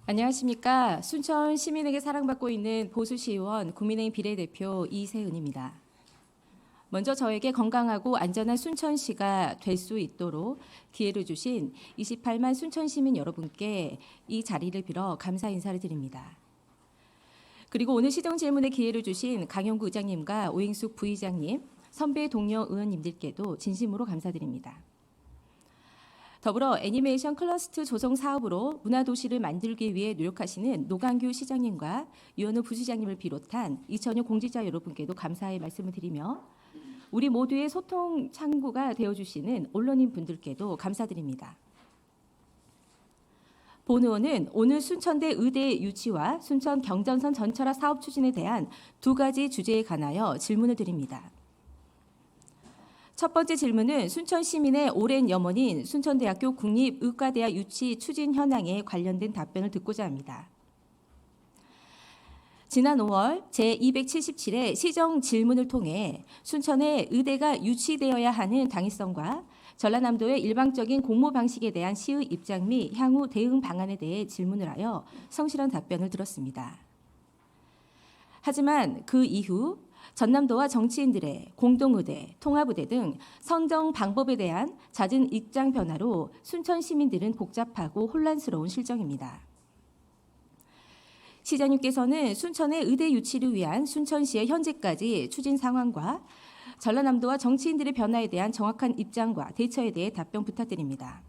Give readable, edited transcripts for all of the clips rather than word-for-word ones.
안녕하십니까. 순천 시민에게 사랑받고 있는 보수시의원 국민의힘 비례대표 이세은입니다. 먼저 저에게 건강하고 안전한 순천시가 될 수 있도록 기회를 주신 28만 순천 시민 여러분께 이 자리를 빌어 감사 인사를 드립니다. 그리고 오늘 시정 질문의 기회를 주신 강영구 의장님과 오행숙 부의장님, 선배 동료 의원님들께도 진심으로 감사드립니다. 더불어 애니메이션 클러스터 조성 사업으로 문화도시를 만들기 위해 노력하시는 노광규 시장님과 유현우 부시장님을 비롯한 이천여 공직자 여러분께도 감사의 말씀을 드리며 우리 모두의 소통 창구가 되어주시는 언론인 분들께도 감사드립니다. 본 의원은 오늘 순천대 의대 유치와 순천 경전선 전철화 사업 추진에 대한 두 가지 주제에 관하여 질문을 드립니다. 첫 번째 질문은 순천 시민의 오랜 염원인 순천대학교 국립의과대학 유치 추진 현황에 관련된 답변을 듣고자 합니다. 지난 5월 제277회 시정 질문을 통해 순천의 의대가 유치되어야 하는 당위성과 전라남도의 일방적인 공모 방식에 대한 시의 입장 및 향후 대응 방안에 대해 질문을 하여 성실한 답변을 들었습니다. 하지만 그 이후 전남도와 정치인들의 공동의대, 통합의대 등 선정 방법에 대한 잦은 입장 변화로 순천 시민들은 복잡하고 혼란스러운 실정입니다. 시장님께서는 순천의 의대 유치를 위한 순천시의 현재까지 추진 상황과 전라남도와 정치인들의 변화에 대한 정확한 입장과 대처에 대해 답변 부탁드립니다.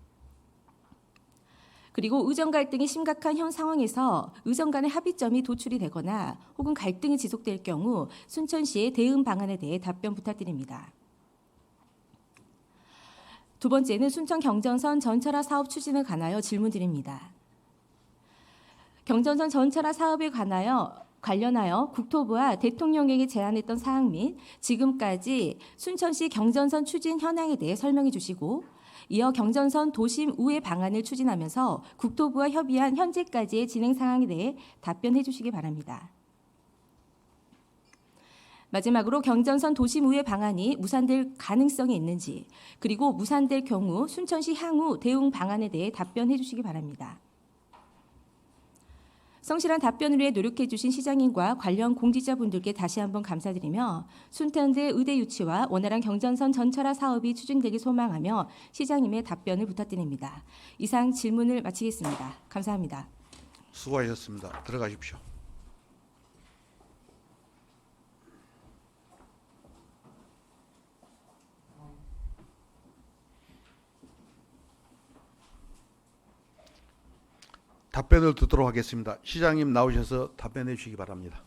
그리고 의정 갈등이 심각한 현 상황에서 의정 간의 합의점이 도출이 되거나 혹은 갈등이 지속될 경우 순천시의 대응 방안에 대해 답변 부탁드립니다. 두 번째는 순천 경전선 전철화 사업 추진에 관하여 질문드립니다. 경전선 전철화 사업에 관련하여 국토부와 대통령에게 제안했던 사항 및 지금까지 순천시 경전선 추진 현황에 대해 설명해 주시고 이어 경전선 도심 우회 방안을 추진하면서 국토부와 협의한 현재까지의 진행 상황에 대해 답변해 주시기 바랍니다. 마지막으로 경전선 도심 우회 방안이 무산될 가능성이 있는지 그리고 무산될 경우 순천시 향후 대응 방안에 대해 답변해 주시기 바랍니다. 성실한 답변을 위해 노력해 주신 시장님과 관련 공직자분들께 다시 한번 감사드리며 순천대 의대 유치와 원활한 경전선 전철화 사업이 추진되길 소망하며 시장님의 답변을 부탁드립니다. 이상 질문을 마치겠습니다. 감사합니다. 수고하셨습니다. 들어가십시오. 답변을 듣도록 하겠습니다. 시장님 나오셔서 답변해 주시기 바랍니다.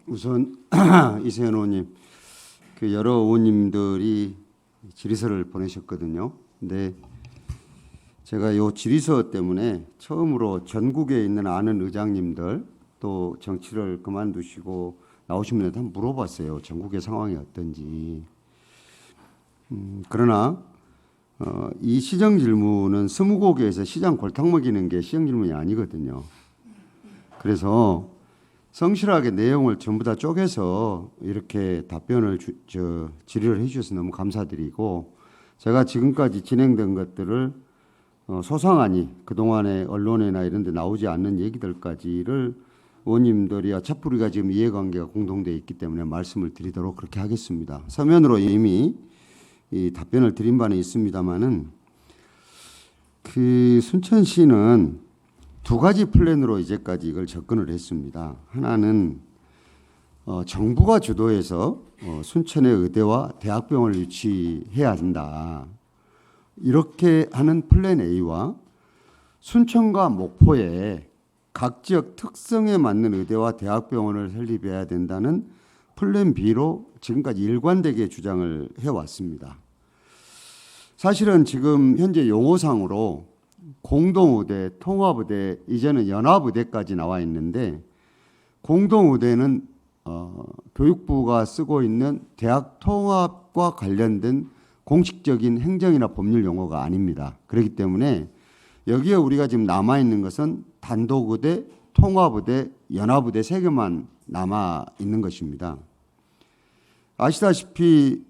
우선 이세현 의원님, 그 여러 의원님들이 질의서를 보내셨거든요. 근데 제가 요 질의서 때문에 처음으로 전국에 있는 아는 의장님들 또 정치를 그만두시고 나오신 분한테 한번 물어봤어요. 전국의 상황이 어떤지. 그러나 이 시정 질문은 스무고개에서 시장 골탕 먹이는 게 시정 질문이 아니거든요. 그래서 성실하게 내용을 전부 다 쪼개서 이렇게 답변을 질의를 해주셔서 너무 감사드리고 제가 지금까지 진행된 것들을 소상하니 그동안에 언론이나 이런 데 나오지 않는 얘기들까지를 의원님들이 어차피 우리가 지금 이해관계가 공동되어 있기 때문에 말씀을 드리도록 그렇게 하겠습니다. 서면으로 이미 이 답변을 드린 바는 있습니다마는 그 순천시는 두 가지 플랜으로 이제까지 이걸 접근을 했습니다. 하나는 정부가 주도해서 순천의 의대와 대학병원을 유치해야 한다. 이렇게 하는 플랜 A와 순천과 목포에 각 지역 특성에 맞는 의대와 대학병원을 설립해야 된다는 플랜 B로 지금까지 일관되게 주장을 해왔습니다. 사실은 지금 현재 용어상으로 공동의대, 통합의대, 이제는 연합의대까지 나와 있는데 공동의대는 교육부가 쓰고 있는 대학 통합과 관련된 공식적인 행정이나 법률 용어가 아닙니다. 그렇기 때문에 여기에 우리가 지금 남아있는 것은 단독의대, 통합의대, 연합의대 3개만 남아있는 것입니다. 아시다시피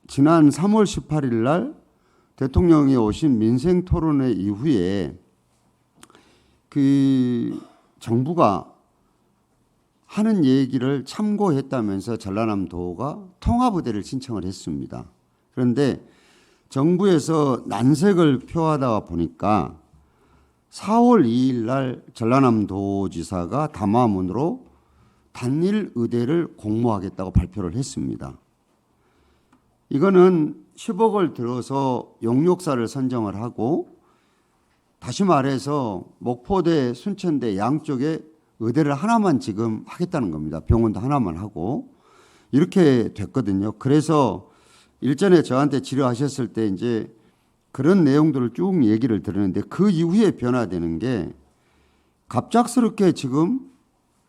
지난 3월 18일 날 대통령이 오신 민생토론회 이후에 그 정부가 하는 얘기를 참고했다면서 전라남도가 통합의대를 신청을 했습니다. 그런데 정부에서 난색을 표하다 보니까 4월 2일 날 전라남도지사가 담화문으로 단일 의대를 공모하겠다고 발표를 했습니다. 이거는 10억을 들어서 용역사를 선정을 하고 다시 말해서 목포대, 순천대 양쪽에 의대를 하나만 지금 하겠다는 겁니다. 병원도 하나만 하고 이렇게 됐거든요. 그래서 일전에 저한테 질의하셨을 때 이제 그런 내용들을 쭉 얘기를 들었는데 그 이후에 변화되는 게 갑작스럽게 지금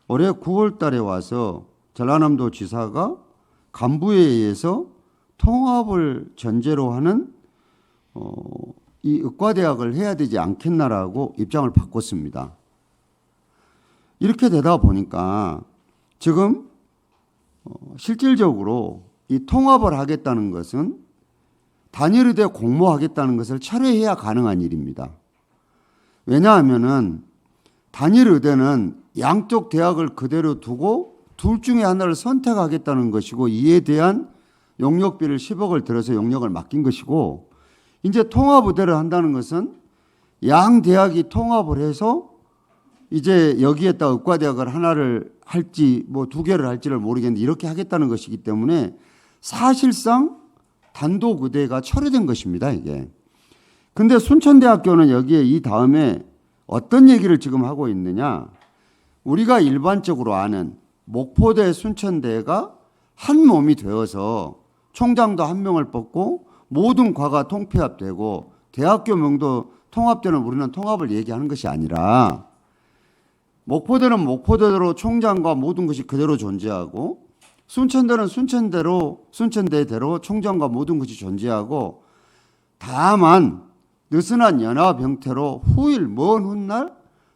올해 9월 달에 와서 전라남도 지사가 간부에 의해서 통합을 전제로 하는 이 의과대학을 해야 되지 않겠나라고 입장을 바꿨습니다. 이렇게 되다 보니까 지금 실질적으로 이 통합을 하겠다는 것은 단일의대 공모하겠다는 것을 철회해야 가능한 일입니다. 왜냐하면은 단일의대는 양쪽 대학을 그대로 두고 둘 중에 하나를 선택하겠다는 것이고 이에 대한 용역비를 10억을 들여서 용역을 맡긴 것이고 이제 통합의대를 한다는 것은 양 대학이 통합을 해서 이제 여기에다 의과대학을 하나를 할지 뭐 2개를 할지를 모르겠는데 이렇게 하겠다는 것이기 때문에 사실상 단독 의대가 철회된 것입니다, 이게. 근데 순천대학교는 여기에 이 다음에 어떤 얘기를 지금 하고 있느냐? 우리가 일반적으로 아는 목포대, 순천대가 한 몸이 되어서 총장도 한 명을 뽑고 모든 과가 통폐합되고 대학교명도 통합되는 우리는 통합을 얘기하는 것이 아니라 목포대는 목포대로 총장과 모든 것이 그대로 존재하고 순천대는 순천대대로 총장과 모든 것이 존재하고 다만 느슨한 연합 형태로 후일 먼 훗날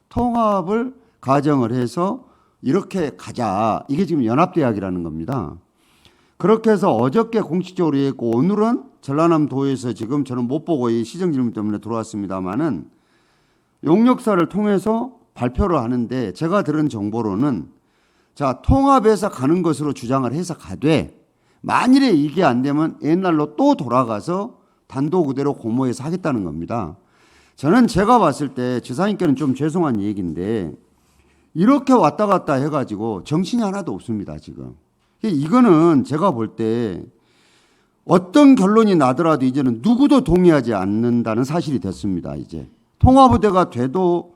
통합을 가정을 해서 이렇게 가자. 이게 지금 연합대학이라는 겁니다. 그렇게 해서 어저께 공식적으로 얘기했고 오늘은 전라남도에서 지금 저는 못 보고 이 시정질문 때문에 들어왔습니다마는 용역사를 통해서 발표를 하는데 제가 들은 정보로는 자 통합해서 가는 것으로 주장을 해서 가되 만일에 이게 안 되면 옛날로 또 돌아가서 단독 의대로 공모해서 하겠다는 겁니다. 저는 제가 봤을 때 지사님께는 좀 죄송한 얘기인데 이렇게 왔다 갔다 해가지고 정신이 하나도 없습니다 지금. 이거는 제가 볼 때 어떤 결론이 나더라도 이제는 누구도 동의하지 않는다는 사실이 됐습니다. 이제 통합의대가 돼도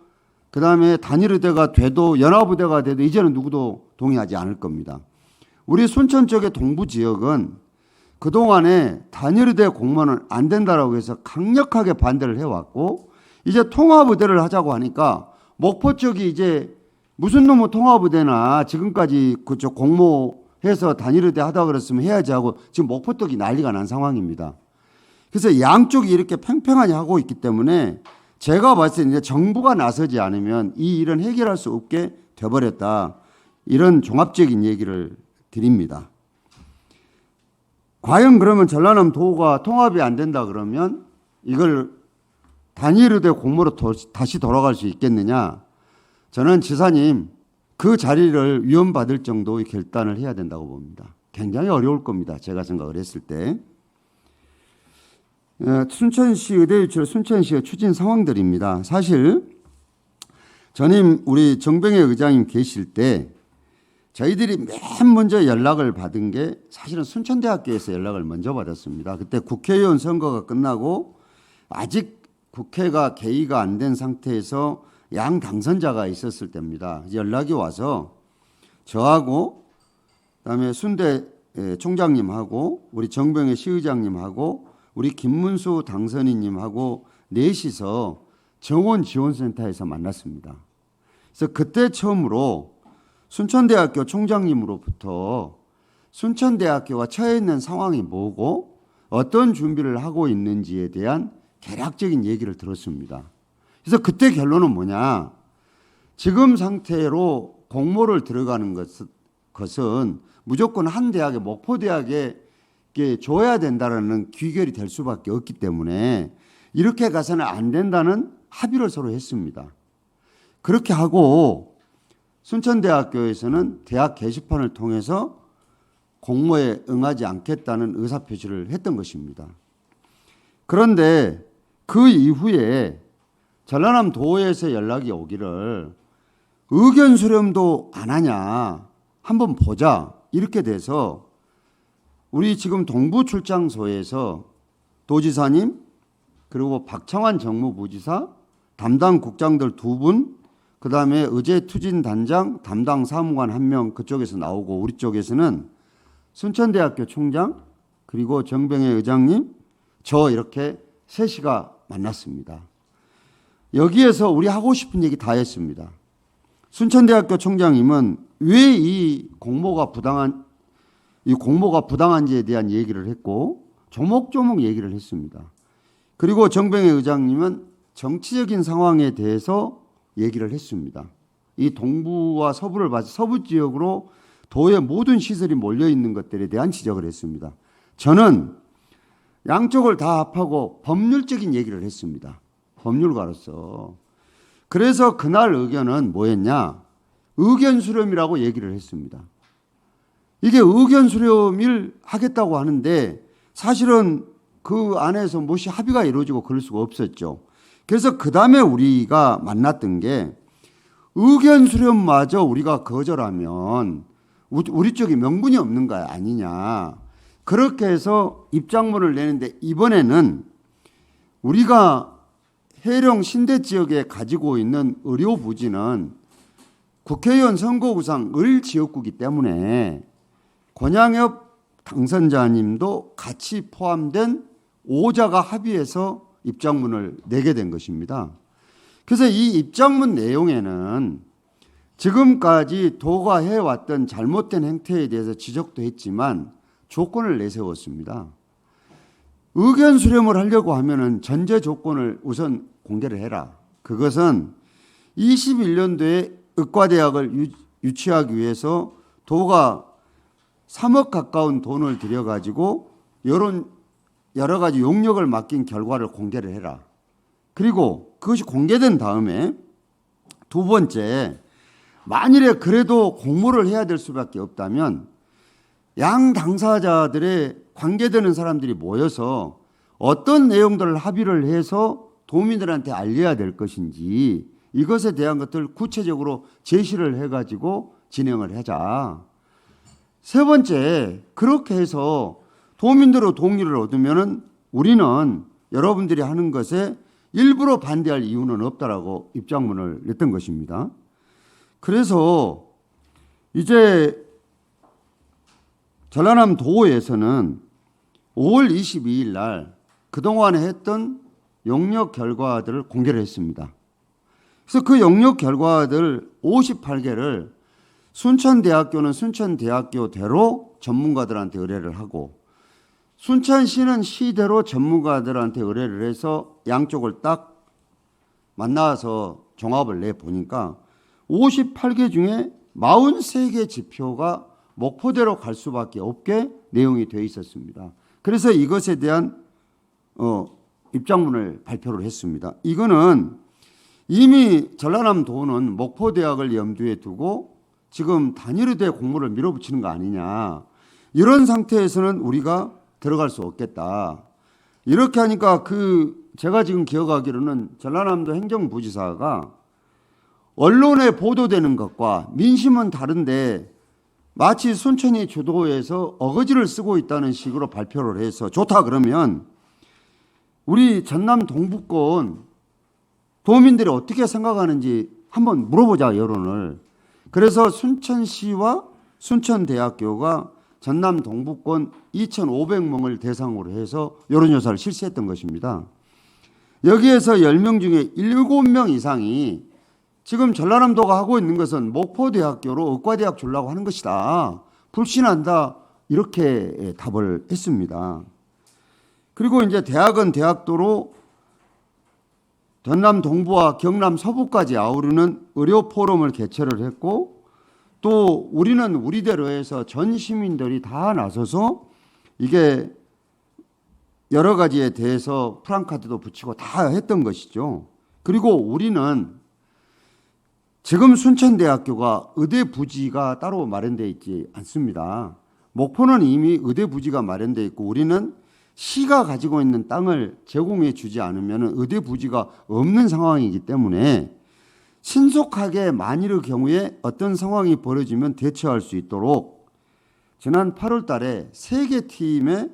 그다음에 단일의대가 돼도 연합의대가 돼도 이제는 누구도 동의하지 않을 겁니다. 우리 순천 쪽의 동부 지역은 그동안에 단일의대 공모는 안 된다라고 해서 강력하게 반대를 해왔고 이제 통합의대를 하자고 하니까 목포 쪽이 이제 무슨 놈의 통합의대나 지금까지 그쪽 공모해서 단일의대 하다 그랬으면 해야지 하고 지금 목포 쪽이 난리가 난 상황입니다. 그래서 양쪽이 이렇게 팽팽하게 하고 있기 때문에 제가 봤을 때 이제 정부가 나서지 않으면 이 일은 해결할 수 없게 돼버렸다. 이런 종합적인 얘기를 드립니다. 과연 그러면 전라남도가 통합이 안 된다 그러면 이걸 단일의대 공모로 다시 돌아갈 수 있겠느냐? 저는 지사님 그 자리를 위헌받을 정도의 결단을 해야 된다고 봅니다. 굉장히 어려울 겁니다. 제가 생각을 했을 때. 순천시 의대 유치를 순천시의 추진 상황들입니다. 사실 전임 우리 정병혜 의장님 계실 때 저희들이 맨 먼저 연락을 받은 게 사실은 순천대학교에서 연락을 먼저 받았습니다. 그때 국회의원 선거가 끝나고 아직 국회가 개의가 안 된 상태에서 양 당선자가 있었을 때입니다. 연락이 와서 저하고 그다음에 순대 총장님하고 우리 정병혜 시의장님하고 우리 김문수 당선인님하고 넷이서 정원지원센터에서 만났습니다. 그래서 그때 처음으로 순천대학교 총장님으로부터 순천대학교가 처해 있는 상황이 뭐고 어떤 준비를 하고 있는지에 대한 대략적인 얘기를 들었습니다. 그래서 그때 결론은 뭐냐? 지금 상태로 공모를 들어가는 것은 무조건 한 대학에, 목포대학에 줘야 된다는 귀결이 될 수밖에 없기 때문에 이렇게 가서는 안 된다는 합의를 서로 했습니다. 그렇게 하고 순천대학교에서는 대학 게시판을 통해서 공모에 응하지 않겠다는 의사표시를 했던 것입니다. 그런데 그 이후에 전라남 도에서 연락이 오기를 의견 수렴도 안 하냐, 한번 보자, 이렇게 돼서 우리 지금 동부출장소에서 도지사님 그리고 박창환 정무부지사 담당 국장들 2분, 그다음에 의제투진단장 담당 사무관 1명 그쪽에서 나오고 우리 쪽에서는 순천대학교 총장 그리고 정병혜 의장님 저 이렇게 셋이가 만났습니다. 여기에서 우리 하고 싶은 얘기 다 했습니다. 순천대학교 총장님은 왜 이 공모가 부당한지에 대한 얘기를 했고 조목조목 얘기를 했습니다. 그리고 정병혜 의장님은 정치적인 상황에 대해서 얘기를 했습니다. 이 동부와 서부를 봐서 서부 지역으로 도의 모든 시설이 몰려 있는 것들에 대한 지적을 했습니다. 저는 양쪽을 다 합하고 법률적인 얘기를 했습니다. 법률가로서. 그래서 그날 의견은 뭐였냐? 의견 수렴이라고 얘기를 했습니다. 이게 의견 수렴을 하겠다고 하는데 사실은 그 안에서 무엇이 합의가 이루어지고 그럴 수가 없었죠. 그래서 그 다음에 우리가 만났던 게 의견 수렴마저 우리가 거절하면 우리 쪽이 명분이 없는 거 아니냐. 그렇게 해서 입장문을 내는데 이번에는 우리가 해령 신대 지역에 가지고 있는 의료 부지는 국회의원 선거구상 을 지역구이기 때문에 권양엽 당선자님도 같이 포함된 5자가 합의해서 입장문을 내게 된 것입니다. 그래서 이 입장문 내용에는 지금까지 도가 해왔던 잘못된 행태에 대해서 지적도 했지만 조건을 내세웠습니다. 의견 수렴을 하려고 하면은 전제 조건을 우선 공개를 해라. 그것은 21년도에 의과대학을 유치하기 위해서 도가 3억 가까운 돈을 들여가지고 여러 가지 용역을 맡긴 결과를 공개를 해라. 그리고 그것이 공개된 다음에 두 번째, 만일에 그래도 공모를 해야 될 수밖에 없다면 양 당사자들의 관계되는 사람들이 모여서 어떤 내용들을 합의를 해서 도민들한테 알려야 될 것인지 이것에 대한 것들 구체적으로 제시를 해가지고 진행을 하자. 세 번째, 그렇게 해서 도민들의 동의를 얻으면은 우리는 여러분들이 하는 것에 일부러 반대할 이유는 없다라고 입장문을 냈던 것입니다. 그래서 이제 전라남 도에서는 5월 22일 날 그동안에 했던 용역 결과들을 공개를 했습니다. 그래서 그 용역 결과들 58개를 순천대학교는 순천대학교대로 전문가들한테 의뢰를 하고 순천시는 시대로 전문가들한테 의뢰를 해서 양쪽을 딱 만나서 종합을 내보니까 58개 중에 43개 지표가 목포대로 갈 수밖에 없게 내용이 되어 있었습니다. 그래서 이것에 대한 입장문을 발표를 했습니다. 이거는 이미 전라남도는 목포대학을 염두에 두고 지금 단일의대 공모를 밀어붙이는 거 아니냐. 이런 상태에서는 우리가 들어갈 수 없겠다. 이렇게 하니까 제가 지금 기억하기로는 전라남도 행정부지사가 언론에 보도되는 것과 민심은 다른데 마치 순천이 주도해서 어거지를 쓰고 있다는 식으로 발표를 해서 좋다 그러면 우리 전남 동부권 도민들이 어떻게 생각하는지 한번 물어보자, 여론을. 그래서 순천시와 순천대학교가 전남 동부권 2,500명을 대상으로 해서 여론조사를 실시했던 것입니다. 여기에서 10명 중에 7명 이상이 지금 전라남도가 하고 있는 것은 목포대학교로 의과대학 주려고 하는 것이다. 불신한다. 이렇게 답을 했습니다. 그리고 이제 대학은 대학도로 전남 동부와 경남 서부까지 아우르는 의료 포럼을 개최를 했고, 또 우리는 우리대로 해서 전 시민들이 다 나서서 이게 여러 가지에 대해서 프랑카드도 붙이고 다 했던 것이죠. 그리고 우리는 지금 순천대학교가 의대 부지가 따로 마련되어 있지 않습니다. 목포는 이미 의대 부지가 마련되어 있고, 우리는 시가 가지고 있는 땅을 제공해 주지 않으면 의대 부지가 없는 상황이기 때문에 신속하게 만일의 경우에 어떤 상황이 벌어지면 대처할 수 있도록 지난 8월 달에 3개 팀의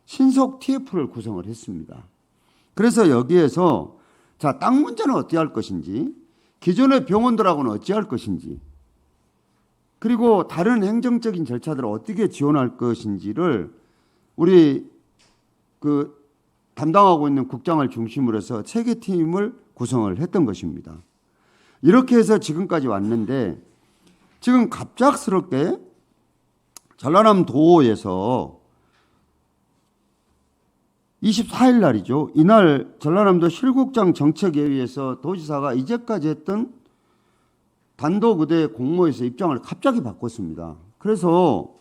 신속 TF를 구성을 했습니다. 그래서 여기에서 자, 땅 문제는 어떻게 할 것인지, 기존의 병원들하고는 어찌할 것인지, 그리고 다른 행정적인 절차들을 어떻게 지원할 것인지를 우리 담당하고 있는 국장을 중심으로 해서 3개 팀을 구성을 했던 것입니다. 이렇게 해서 지금까지 왔는데, 지금 갑작스럽게 전라남 도에서 24일 날이죠. 이날 전라남도 실국장 정책회의에서 도지사가 이제까지 했던 단독의대 공모에서 입장을 갑자기 바꿨습니다. 그래서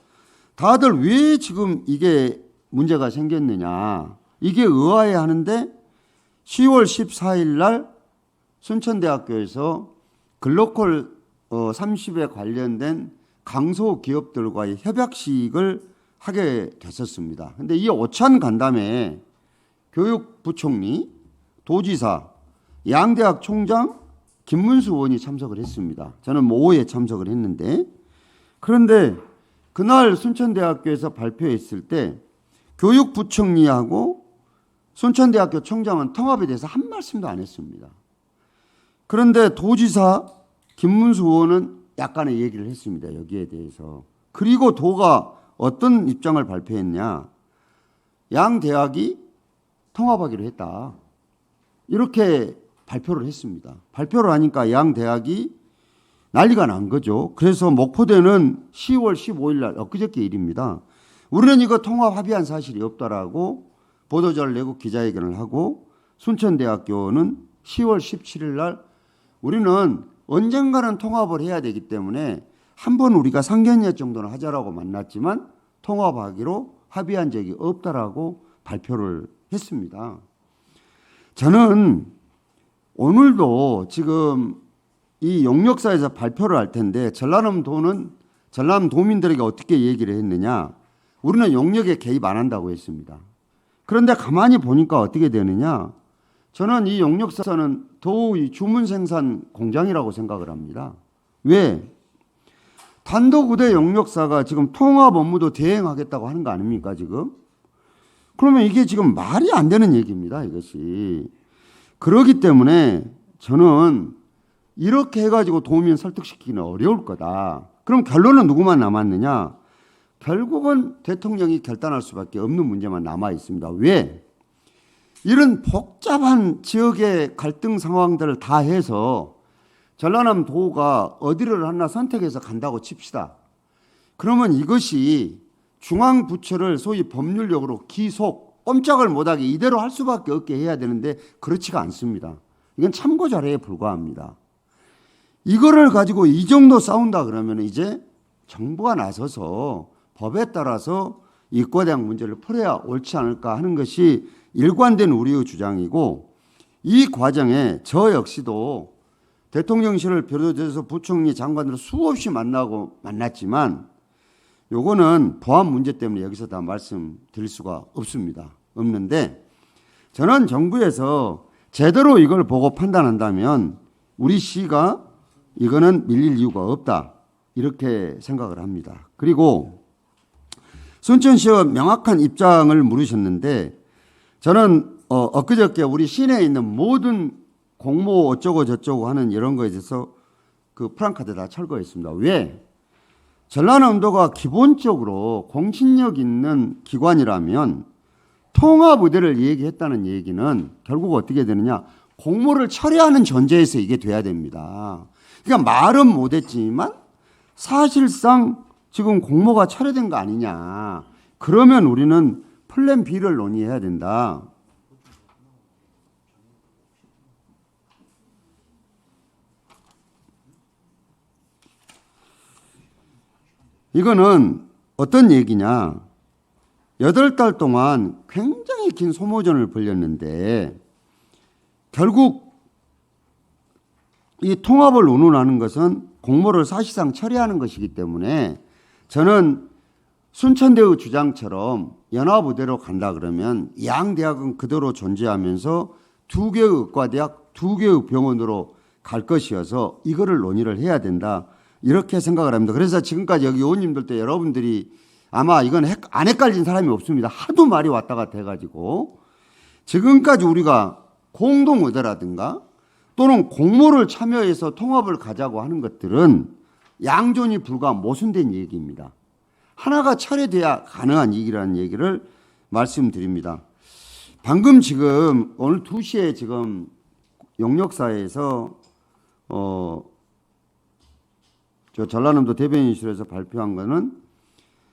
다들 왜 지금 이게 문제가 생겼느냐, 이게 의아해 하는데 10월 14일 날 순천대학교에서 글로컬 30에 관련된 강소기업들과의 협약식을 하게 됐었습니다. 근데 이 오찬 간담회에 교육부총리, 도지사, 양대학 총장, 김문수 의원이 참석을 했습니다. 저는 오후에 참석을 했는데, 그런데 그날 순천대학교에서 발표했을 때 교육부총리하고 순천대학교 총장은 통합에 대해서 한 말씀도 안 했습니다. 그런데 도지사 김문수 의원은 약간의 얘기를 했습니다. 여기에 대해서. 그리고 도가 어떤 입장을 발표했냐, 양 대학이 통합하기로 했다, 이렇게 발표를 했습니다. 발표를 하니까 양 대학이 난리가 난 거죠. 그래서 목포대는 10월 15일 날, 엊그저께 일입니다. 우리는 이거 통합 합의한 사실이 없다라고 보도자를 내고 기자회견을 하고, 순천대학교는 10월 17일 날 우리는 언젠가는 통합을 해야 되기 때문에 한번 우리가 상견례 정도는 하자라고 만났지만 통합하기로 합의한 적이 없다라고 발표를 했습니다. 저는 오늘도 지금 이 용역사에서 발표를 할 텐데, 전라남도는 전라남도민들에게 어떻게 얘기를 했느냐, 우리는 용역에 개입 안 한다고 했습니다. 그런데 가만히 보니까 어떻게 되느냐, 저는 이 용역사는 더욱 주문 생산 공장이라고 생각을 합니다. 왜? 단독의대 용역사가 지금 통합 업무도 대행하겠다고 하는 거 아닙니까 지금? 그러면 이게 지금 말이 안 되는 얘기입니다, 이것이. 그렇기 때문에 저는 이렇게 해가지고 도민 설득시키기는 어려울 거다. 그럼 결론은 누구만 남았느냐? 결국은 대통령이 결단할 수밖에 없는 문제만 남아 있습니다. 왜? 이런 복잡한 지역의 갈등 상황들을 다 해서 전라남도가 어디를 하나 선택해서 간다고 칩시다. 그러면 이것이 중앙부처를 소위 법률력으로 기속, 꼼짝을 못하게 이대로 할 수밖에 없게 해야 되는데 그렇지가 않습니다. 이건 참고 자료에 불과합니다. 이거를 가지고 이 정도 싸운다 그러면 이제 정부가 나서서 법에 따라서 이과대학 문제를 풀어야 옳지 않을까 하는 것이 일관된 우리의 주장이고, 이 과정에 저 역시도 대통령실을 비롯해서 부총리 장관들을 수없이 만났지만 요거는 보안 문제 때문에 여기서 다 말씀드릴 수가 없는데, 저는 정부에서 제대로 이걸 보고 판단한다면 우리 시가 이거는 밀릴 이유가 없다, 이렇게 생각을 합니다. 그리고 순천시와 명확한 입장을 물으셨는데, 저는 엊그저께 우리 시내에 있는 모든 공모 어쩌고 저쩌고 하는 이런 거에 대해서 그 프랑카드 다 철거했습니다. 왜? 전라남도가 기본적으로 공신력 있는 기관이라면 통합의대를 얘기했다는 얘기는 결국 어떻게 되느냐, 공모를 철회하는 전제에서 이게 돼야 됩니다. 그러니까 말은 못했지만 사실상 지금 공모가 철회된 거 아니냐, 그러면 우리는 플랜 B를 논의해야 된다. 이거는 어떤 얘기냐? 8달 동안 굉장히 긴 소모전을 벌였는데 결국 이 통합을 운운하는 것은 공모를 사실상 처리하는 것이기 때문에 저는 순천대의 주장처럼 연합의대로 간다 그러면 양 대학은 그대로 존재하면서 2개의 의과대학, 2개의 병원으로 갈 것이어서 이거를 논의를 해야 된다. 이렇게 생각을 합니다. 그래서 지금까지 여기 의원님들도 여러분들이 아마 이건 안 헷갈린 사람이 없습니다. 하도 말이 왔다 갔다 해가지고 지금까지 우리가 공동의대라든가 또는 공모를 참여해서 통합을 가자고 하는 것들은 양존이 불과 모순된 얘기입니다. 하나가 철회돼야 가능한 얘기라는 얘기를 말씀드립니다. 방금 지금 오늘 2시에 지금 용역사에서 저 전라남도 대변인실에서 발표한 거는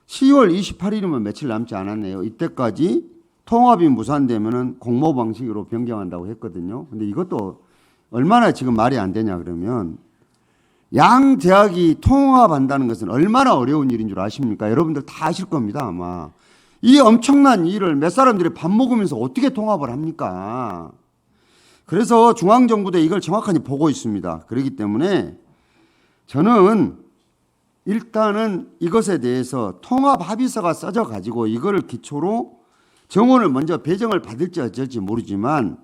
10월 28일이면 며칠 남지 않았네요. 이때까지 통합이 무산되면은 공모 방식으로 변경한다고 했거든요. 근데 이것도 얼마나 지금 말이 안 되냐 그러면 양 대학이 통합한다는 것은 얼마나 어려운 일인 줄 아십니까? 여러분들 다 아실 겁니다, 아마. 이 엄청난 일을 몇 사람들이 밥 먹으면서 어떻게 통합을 합니까? 그래서 중앙정부도 이걸 정확하게 보고 있습니다. 그렇기 때문에 저는 일단은 이것에 대해서 통합 합의서가 써져 가지고 이거를 기초로 정원을 먼저 배정을 받을지 어쩔지 모르지만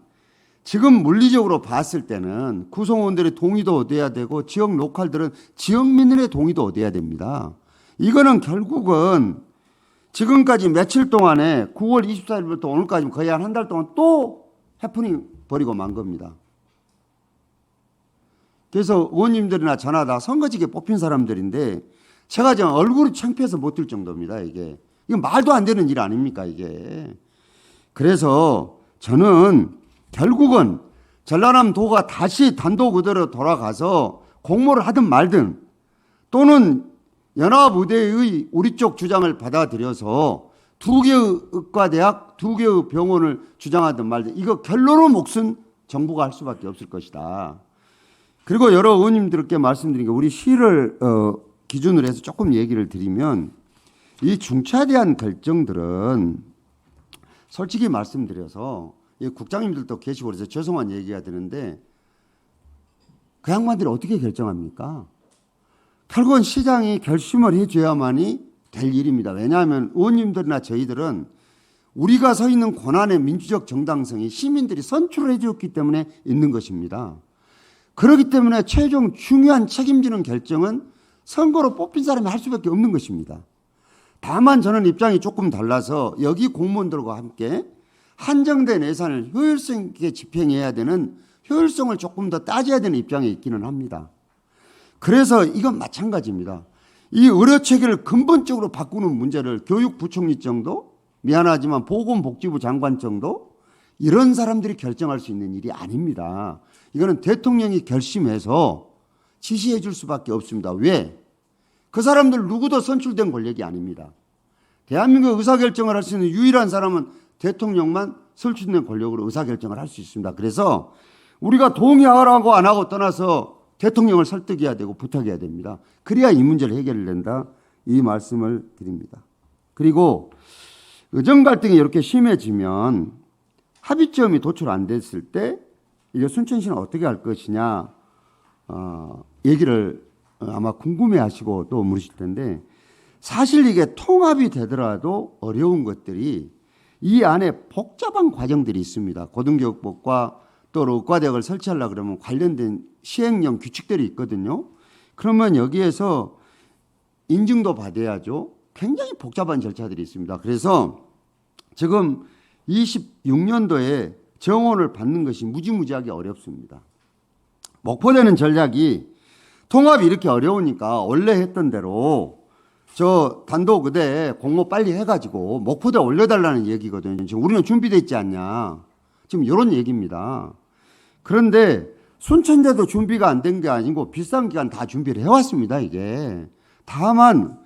지금 물리적으로 봤을 때는 구성원들의 동의도 얻어야 되고 지역 로컬들은 지역민들의 동의도 얻어야 됩니다. 이거는 결국은 지금까지 며칠 동안에 9월 24일부터 오늘까지 거의 한 달 동안 또 해프닝 벌이고 만 겁니다. 그래서 의원님들이나 저나 다 선거직에 뽑힌 사람들인데 제가 지금 얼굴이 창피해서 못 들 정도입니다. 이게 말도 안 되는 일 아닙니까 이게. 그래서 저는 결국은 전라남도가 다시 단독 의대로 돌아가서 공모를 하든 말든 또는 연합의대의 우리 쪽 주장을 받아들여서 2개의 의과대학, 2개의 병원을 주장하든 말든 이거 결론은 몫은 정부가 할 수밖에 없을 것이다. 그리고 여러 의원님들께 말씀드린 게 우리 시를 기준으로 해서 조금 얘기를 드리면 이 중차에 대한 결정들은 솔직히 말씀드려서 국장님들도 계시고 그래서 죄송한 얘기가 되는데 그 양반들이 어떻게 결정합니까? 결국은 시장이 결심을 해줘야만이 될 일입니다. 왜냐하면 의원님들이나 저희들은 우리가 서 있는 권한의 민주적 정당성이 시민들이 선출을 해주었기 때문에 있는 것입니다. 그렇기 때문에 최종 중요한 책임지는 결정은 선거로 뽑힌 사람이 할 수밖에 없는 것입니다. 다만 저는 입장이 조금 달라서 여기 공무원들과 함께 한정된 예산을 효율성 있게 집행해야 되는 효율성을 조금 더 따져야 되는 입장에 있기는 합니다. 그래서 이건 마찬가지입니다. 이 의료체계를 근본적으로 바꾸는 문제를 교육부총리 정도, 미안하지만 보건복지부 장관 정도 이런 사람들이 결정할 수 있는 일이 아닙니다. 이거는 대통령이 결심해서 지시해 줄 수밖에 없습니다. 왜? 그 사람들 누구도 선출된 권력이 아닙니다. 대한민국 의사결정을 할 수 있는 유일한 사람은 대통령만 선출된 권력으로 의사결정을 할 수 있습니다. 그래서 우리가 동의하라고 안 하고 떠나서 대통령을 설득해야 되고 부탁해야 됩니다. 그래야 이 문제를 해결된다. 이 말씀을 드립니다. 그리고 의정 갈등이 이렇게 심해지면 합의점이 도출 안 됐을 때 이게 순천시는 어떻게 할 것이냐 얘기를 아마 궁금해하시고 또 물으실 텐데 사실 이게 통합이 되더라도 어려운 것들이 이 안에 복잡한 과정들이 있습니다. 고등교육법과 또 의과대학을 설치하려고 그러면 관련된 시행령 규칙들이 있거든요. 그러면 여기에서 인증도 받아야죠. 굉장히 복잡한 절차들이 있습니다. 그래서 지금 26년도에 정원을 받는 것이 무지무지하게 어렵습니다. 목포되는 전략이 통합이 이렇게 어려우니까 원래 했던 대로 저 단독 의대 공모 빨리 해가지고 목포대 올려달라는 얘기거든요. 지금 우리는 준비돼 있지 않냐. 지금 이런 얘기입니다. 그런데 순천대도 준비가 안 된 게 아니고 비싼 기간 다 준비를 해왔습니다. 이게. 다만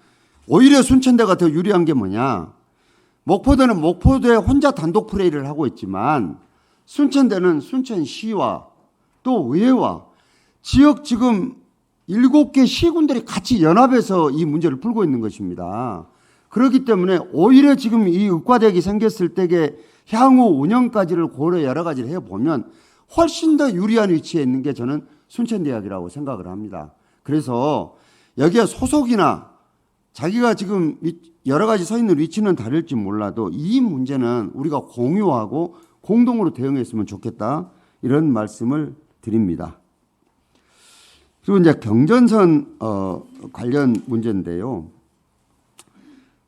오히려 순천대가 더 유리한 게 뭐냐. 목포대는 목포대 혼자 단독 플레이를 하고 있지만 순천대는 순천시와 또 의회와 지역 지금 7개 시군들이 같이 연합해서 이 문제를 풀고 있는 것입니다. 그렇기 때문에 오히려 지금 이 의과대학이 생겼을 때의 향후 운영까지를 고려 여러 가지를 해보면 훨씬 더 유리한 위치에 있는 게 저는 순천대학이라고 생각을 합니다. 그래서 여기에 소속이나 자기가 지금 여러 가지 서 있는 위치는 다를지 몰라도 이 문제는 우리가 공유하고 공동으로 대응했으면 좋겠다, 이런 말씀을 드립니다. 그리고 이제 경전선 관련 문제인데요.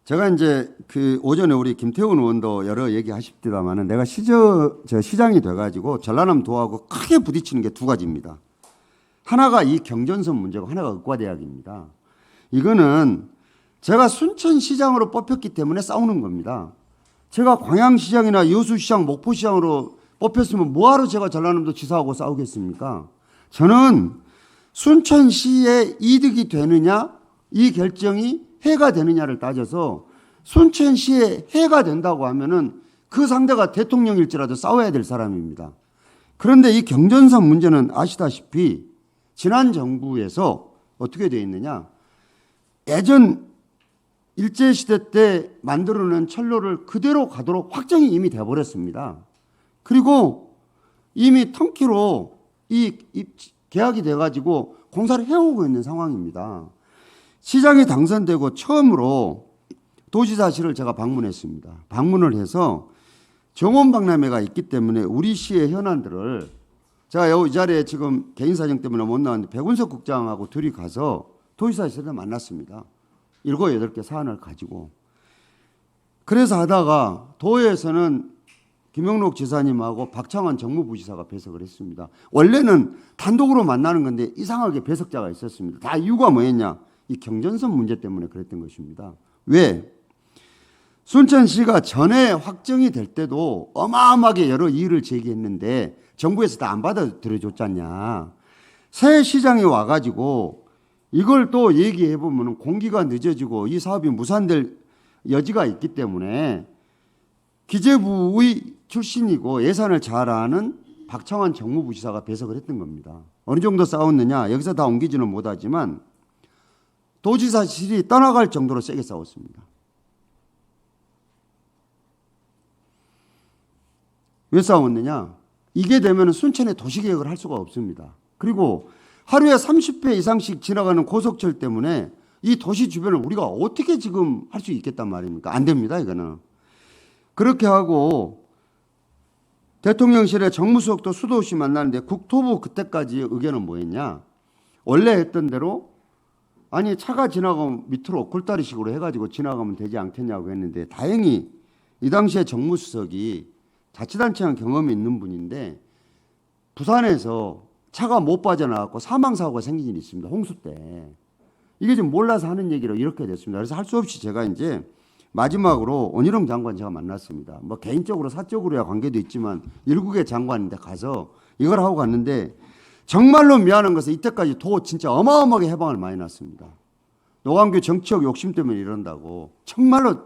제가 이제 그 오전에 우리 김태훈 의원도 여러 얘기하십니다만은 내가 시장이 돼가지고 전라남 도하고 크게 부딪히는 게 두 가지입니다. 하나가 이 경전선 문제고 하나가 의과대학입니다. 이거는 제가 순천시장으로 뽑혔기 때문에 싸우는 겁니다. 제가 광양시장이나 여수시장, 목포시장으로 뽑혔으면 뭐하러 제가 전라남도 지사하고 싸우겠습니까? 저는 순천시에 이득이 되느냐, 이 결정이 해가 되느냐를 따져서 순천시에 해가 된다고 하면은 그 상대가 대통령일지라도 싸워야 될 사람입니다. 그런데 이 경전선 문제는 아시다시피 지난 정부에서 어떻게 되어 있느냐, 예전 일제시대 때 만들어낸 철로를 그대로 가도록 확정이 이미 돼버렸습니다. 그리고 이미 턴키로 이 계약이 돼가지고 공사를 해오고 있는 상황입니다. 시장이 당선되고 처음으로 도지사실을 제가 방문했습니다. 방문을 해서 정원박람회가 있기 때문에 우리 시의 현안들을, 제가 이 자리에 지금 개인 사정 때문에 못 나왔는데 백운석 국장하고 둘이 가서 도지사실을 만났습니다. 7, 8개 사안을 가지고. 그래서 하다가 도에서는 김영록 지사님하고 박창환 정무부지사가 배석을 했습니다. 원래는 단독으로 만나는 건데 이상하게 배석자가 있었습니다. 다 이유가 뭐였냐? 이 경전선 문제 때문에 그랬던 것입니다. 왜? 순천시가 전에 확정이 될 때도 어마어마하게 여러 이의를 제기했는데 정부에서 다 안 받아들여줬잖냐. 새 시장이 와가지고 이걸 또 얘기해보면 공기가 늦어지고 이 사업이 무산될 여지가 있기 때문에 기재부의 출신이고 예산을 잘 아는 박창환 정무부지사가 배석을 했던 겁니다. 어느 정도 싸웠느냐, 여기서 다 옮기지는 못하지만 도지사실이 떠나갈 정도로 세게 싸웠습니다. 왜 싸웠느냐? 이게 되면 순천에 도시계획을 할 수가 없습니다. 그리고 하루에 30회 이상씩 지나가는 고속철 때문에 이 도시 주변을 우리가 어떻게 지금 할 수 있겠단 말입니까? 안 됩니다, 이거는. 그렇게 하고 대통령실에 정무수석도 수도 없이 만나는데 국토부 그때까지 의견은 뭐였냐? 원래 했던 대로 아니 차가 지나가면 밑으로 굴다리식으로 해가지고 지나가면 되지 않겠냐고 했는데, 다행히 이 당시에 정무수석이 자치단체장 경험이 있는 분인데 부산에서 차가 못 빠져나갔고 사망사고가 생긴 일이 있습니다. 홍수 때. 이게 좀 몰라서 하는 얘기로 이렇게 됐습니다. 그래서 할 수 없이 제가 이제 마지막으로 원희룡 장관 제가 만났습니다. 뭐 개인적으로 사적으로야 관계도 있지만 일국의 장관인데 가서 이걸 하고 갔는데 정말로 미안한 것은 이때까지 도 진짜 어마어마하게 해방을 많이 났습니다. 노광규 정치적 욕심 때문에 이런다고. 정말로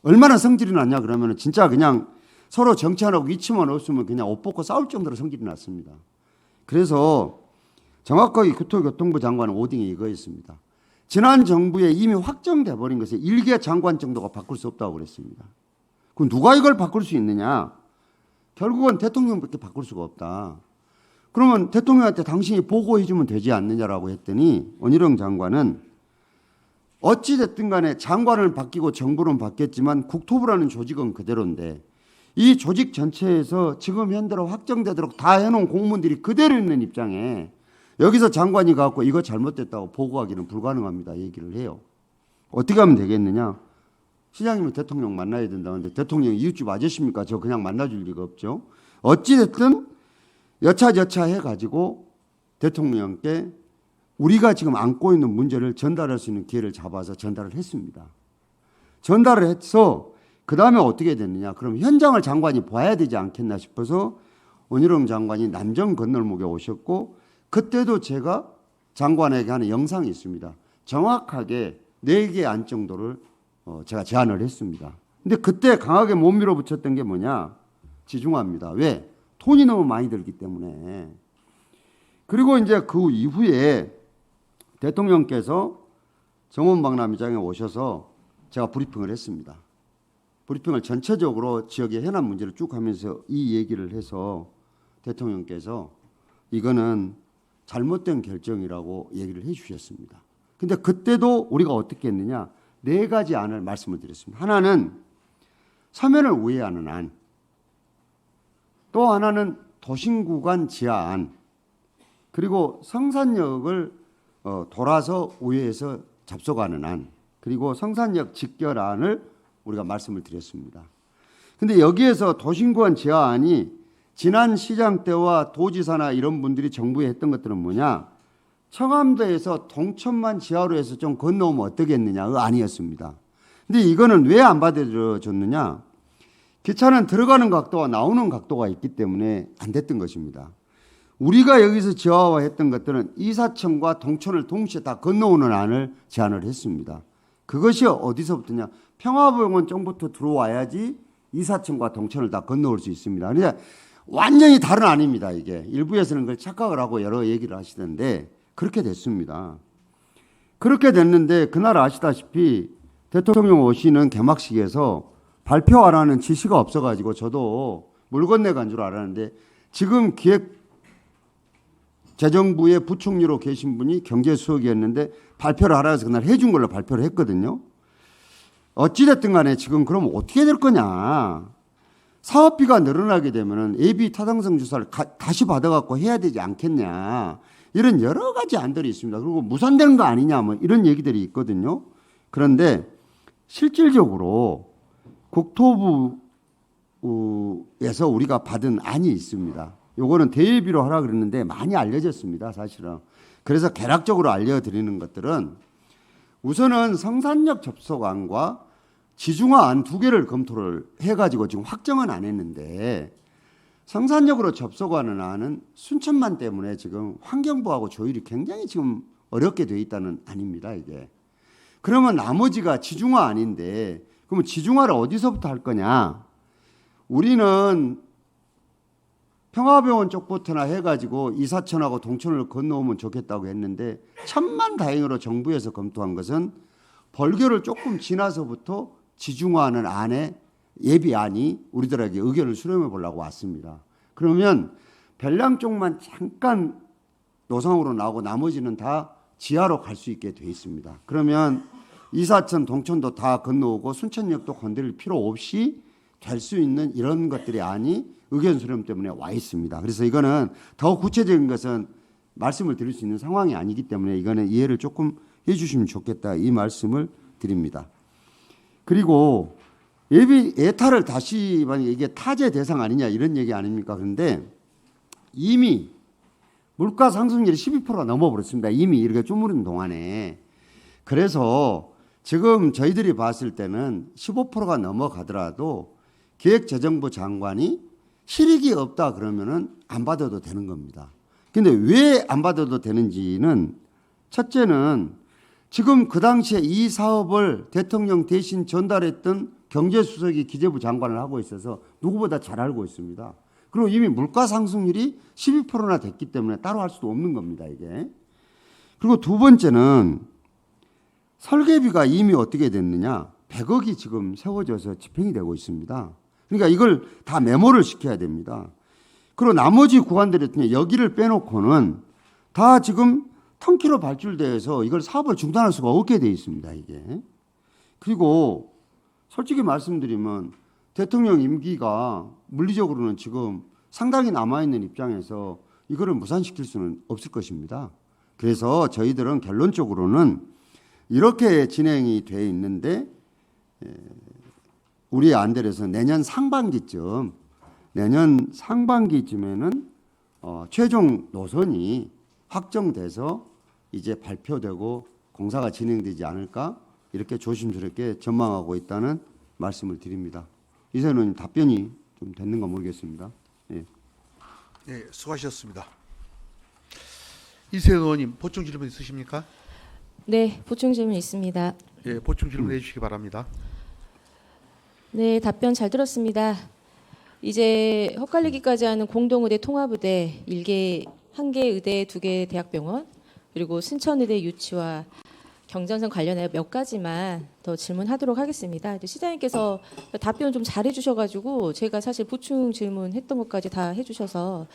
얼마나 성질이 났냐 그러면 진짜 그냥 서로 정치 안 하고 이치만 없으면 그냥 옷 벗고 싸울 정도로 성질이 났습니다. 그래서 정확하게 교통부 장관은 오딩이 이거였습니다. 지난 정부에 이미 확정돼 버린 것에 일개 장관 정도가 바꿀 수 없다고 그랬습니다. 그럼 누가 이걸 바꿀 수 있느냐? 결국은 대통령밖에 바꿀 수가 없다. 그러면 대통령한테 당신이 보고해 주면 되지 않느냐라고 했더니 원희룡 장관은 어찌 됐든 간에 장관을 바뀌고 정부는 바뀌었지만 국토부라는 조직은 그대로인데 이 조직 전체에서 지금 현대로 확정되도록 다 해놓은 공무원들이 그대로 있는 입장에 여기서 장관이 가고 이거 잘못됐다고 보고하기는 불가능합니다. 얘기를 해요. 어떻게 하면 되겠느냐? 시장님은 대통령 만나야 된다는데 대통령이 이웃집 아저씨입니까? 저 그냥 만나줄 리가 없죠. 어찌됐든 여차저차 해가지고 대통령께 우리가 지금 안고 있는 문제를 전달할 수 있는 기회를 잡아서 전달을 했습니다. 전달을 해서 그 다음에 어떻게 됐느냐? 그럼 현장을 장관이 봐야 되지 않겠나 싶어서 원희룡 장관이 남정 건널목에 오셨고 그때도 제가 장관에게 하는 영상이 있습니다. 정확하게 4개 안 정도를 제가 제안을 했습니다. 근데 그때 강하게 못 밀어붙였던 게 뭐냐? 지중화입니다. 왜? 돈이 너무 많이 들기 때문에. 그리고 이제 그 이후에 대통령께서 정원박람회장에 오셔서 제가 브리핑을 했습니다. 브리핑을 전체적으로 지역의 현안 문제를 쭉 하면서 이 얘기를 해서 대통령께서 이거는 잘못된 결정이라고 얘기를 해 주셨습니다. 근데 그때도 우리가 어떻게 했느냐? 4가지 안을 말씀을 드렸습니다. 하나는 서면을 우회하는 안, 또 하나는 도심구간 지하안, 그리고 성산역을 돌아서 우회해서 접속하는 안, 그리고 성산역 직결안을 우리가 말씀을 드렸습니다. 근데 여기에서 도심구간 지하안이 지난 시장 때와 도지사나 이런 분들이 정부에 했던 것들은 뭐냐? 청암도에서 동천만 지하로 해서 좀 건너오면 어떻겠느냐? 그 아니었습니다. 근데 이거는 왜 안 받아들여졌느냐? 기차는 들어가는 각도와 나오는 각도가 있기 때문에 안 됐던 것입니다. 우리가 여기서 지하화했던 것들은 이사청과 동천을 동시에 다 건너오는 안을 제안을 했습니다. 그것이 어디서부터냐? 평화부용원 쪽부터 들어와야지 이사청과 동천을 다 건너올 수 있습니다. 그러니까 완전히 다른 안입니다. 이게 일부에서는 그걸 착각을 하고 여러 얘기를 하시던데 그렇게 됐습니다. 그렇게 됐는데 그날 아시다시피 대통령 오시는 개막식에서 발표하라는 지시가 없어가지고 저도 물 건너간 줄 알았는데 지금 기획재정부의 부총리로 계신 분이 경제수석이었는데 발표를 하라 해서 그날 해준 걸로 발표를 했거든요. 어찌됐든 간에 지금 그럼 어떻게 될 거냐. 사업비가 늘어나게 되면 예비 타당성 조사를 다시 받아갖고 해야 되지 않겠냐. 이런 여러 가지 안들이 있습니다. 그리고 무산되는 거 아니냐 뭐 이런 얘기들이 있거든요. 그런데 실질적으로 국토부에서 우리가 받은 안이 있습니다. 요거는 대예비로 하라 그랬는데 많이 알려졌습니다. 사실은. 그래서 개략적으로 알려드리는 것들은 우선은 성산역 접속안과 지중화안 2개를 검토를 해가지고 지금 확정은 안 했는데 성산역으로 접속하는 안은 순천만 때문에 지금 환경부하고 조율이 굉장히 지금 어렵게 돼 있다는 안입니다. 이게. 그러면 나머지가 지중화 안인데 그러면 지중화를 어디서부터 할 거냐? 우리는 평화병원 쪽부터나 해가지고 이사천하고 동천을 건너오면 좋겠다고 했는데 천만다행으로 정부에서 검토한 것은 벌교를 조금 지나서부터 지중화하는 안에 예비안이 우리들에게 의견을 수렴해 보려고 왔습니다. 그러면 별량 쪽만 잠깐 노상으로 나오고 나머지는 다 지하로 갈 수 있게 돼 있습니다. 그러면 이사천, 동천도 다 건너오고 순천역도 건드릴 필요 없이 될 수 있는 이런 것들이 안이 의견 수렴 때문에 와 있습니다. 그래서 이거는 더 구체적인 것은 말씀을 드릴 수 있는 상황이 아니기 때문에 이거는 이해를 조금 해 주시면 좋겠다 이 말씀을 드립니다. 그리고 예타를 다시 만약에 이게 타제 대상 아니냐 이런 얘기 아닙니까? 그런데 이미 물가 상승률이 12%가 넘어버렸습니다. 이미 이렇게 주무르는 동안에. 그래서 지금 저희들이 봤을 때는 15%가 넘어가더라도 기획재정부 장관이 실익이 없다 그러면은 안 받아도 되는 겁니다. 근데 왜 안 받아도 되는지는 첫째는 지금 그 당시에 이 사업을 대통령 대신 전달했던 경제수석이 기재부 장관을 하고 있어서 누구보다 잘 알고 있습니다. 그리고 이미 물가 상승률이 12%나 됐기 때문에 따로 할 수도 없는 겁니다, 이게. 그리고 두 번째는 설계비가 이미 어떻게 됐느냐. 100억이 지금 세워져서 집행이 되고 있습니다. 그러니까 이걸 다 메모를 시켜야 됩니다. 그리고 나머지 구간들이 여기를 빼놓고는 다 지금 턴키로 발주돼서 이걸 사업을 중단할 수가 없게 돼 있습니다, 이게. 그리고 솔직히 말씀드리면 대통령 임기가 물리적으로는 지금 상당히 남아있는 입장에서 이거를 무산시킬 수는 없을 것입니다. 그래서 저희들은 결론적으로는 이렇게 진행이 돼 있는데 우리 안들에서 내년 상반기쯤에는 최종 노선이 확정돼서 이제 발표되고 공사가 진행되지 않을까 이렇게 조심스럽게 전망하고 있다는 말씀을 드립니다. 이세훈 의원님 답변이 좀 됐는가 모르겠습니다. 예. 네, 수고하셨습니다. 이세훈 의원님 보충 질문 있으십니까? 네, 보충 질문 있습니다. 예, 보충 질문 해주시기 바랍니다. 네, 답변 잘 들었습니다. 이제 헛갈리기까지 하는 공동의대 통합의대 1개, 1개 의대, 2개 대학병원, 그리고 순천의대 유치와 경전선 관련해 몇 가지만 더 질문하도록 하겠습니다. 이제 시장님께서 답변 좀 잘해 주셔가지고 제가 사실 보충 질문했던 것까지 다 해주셔서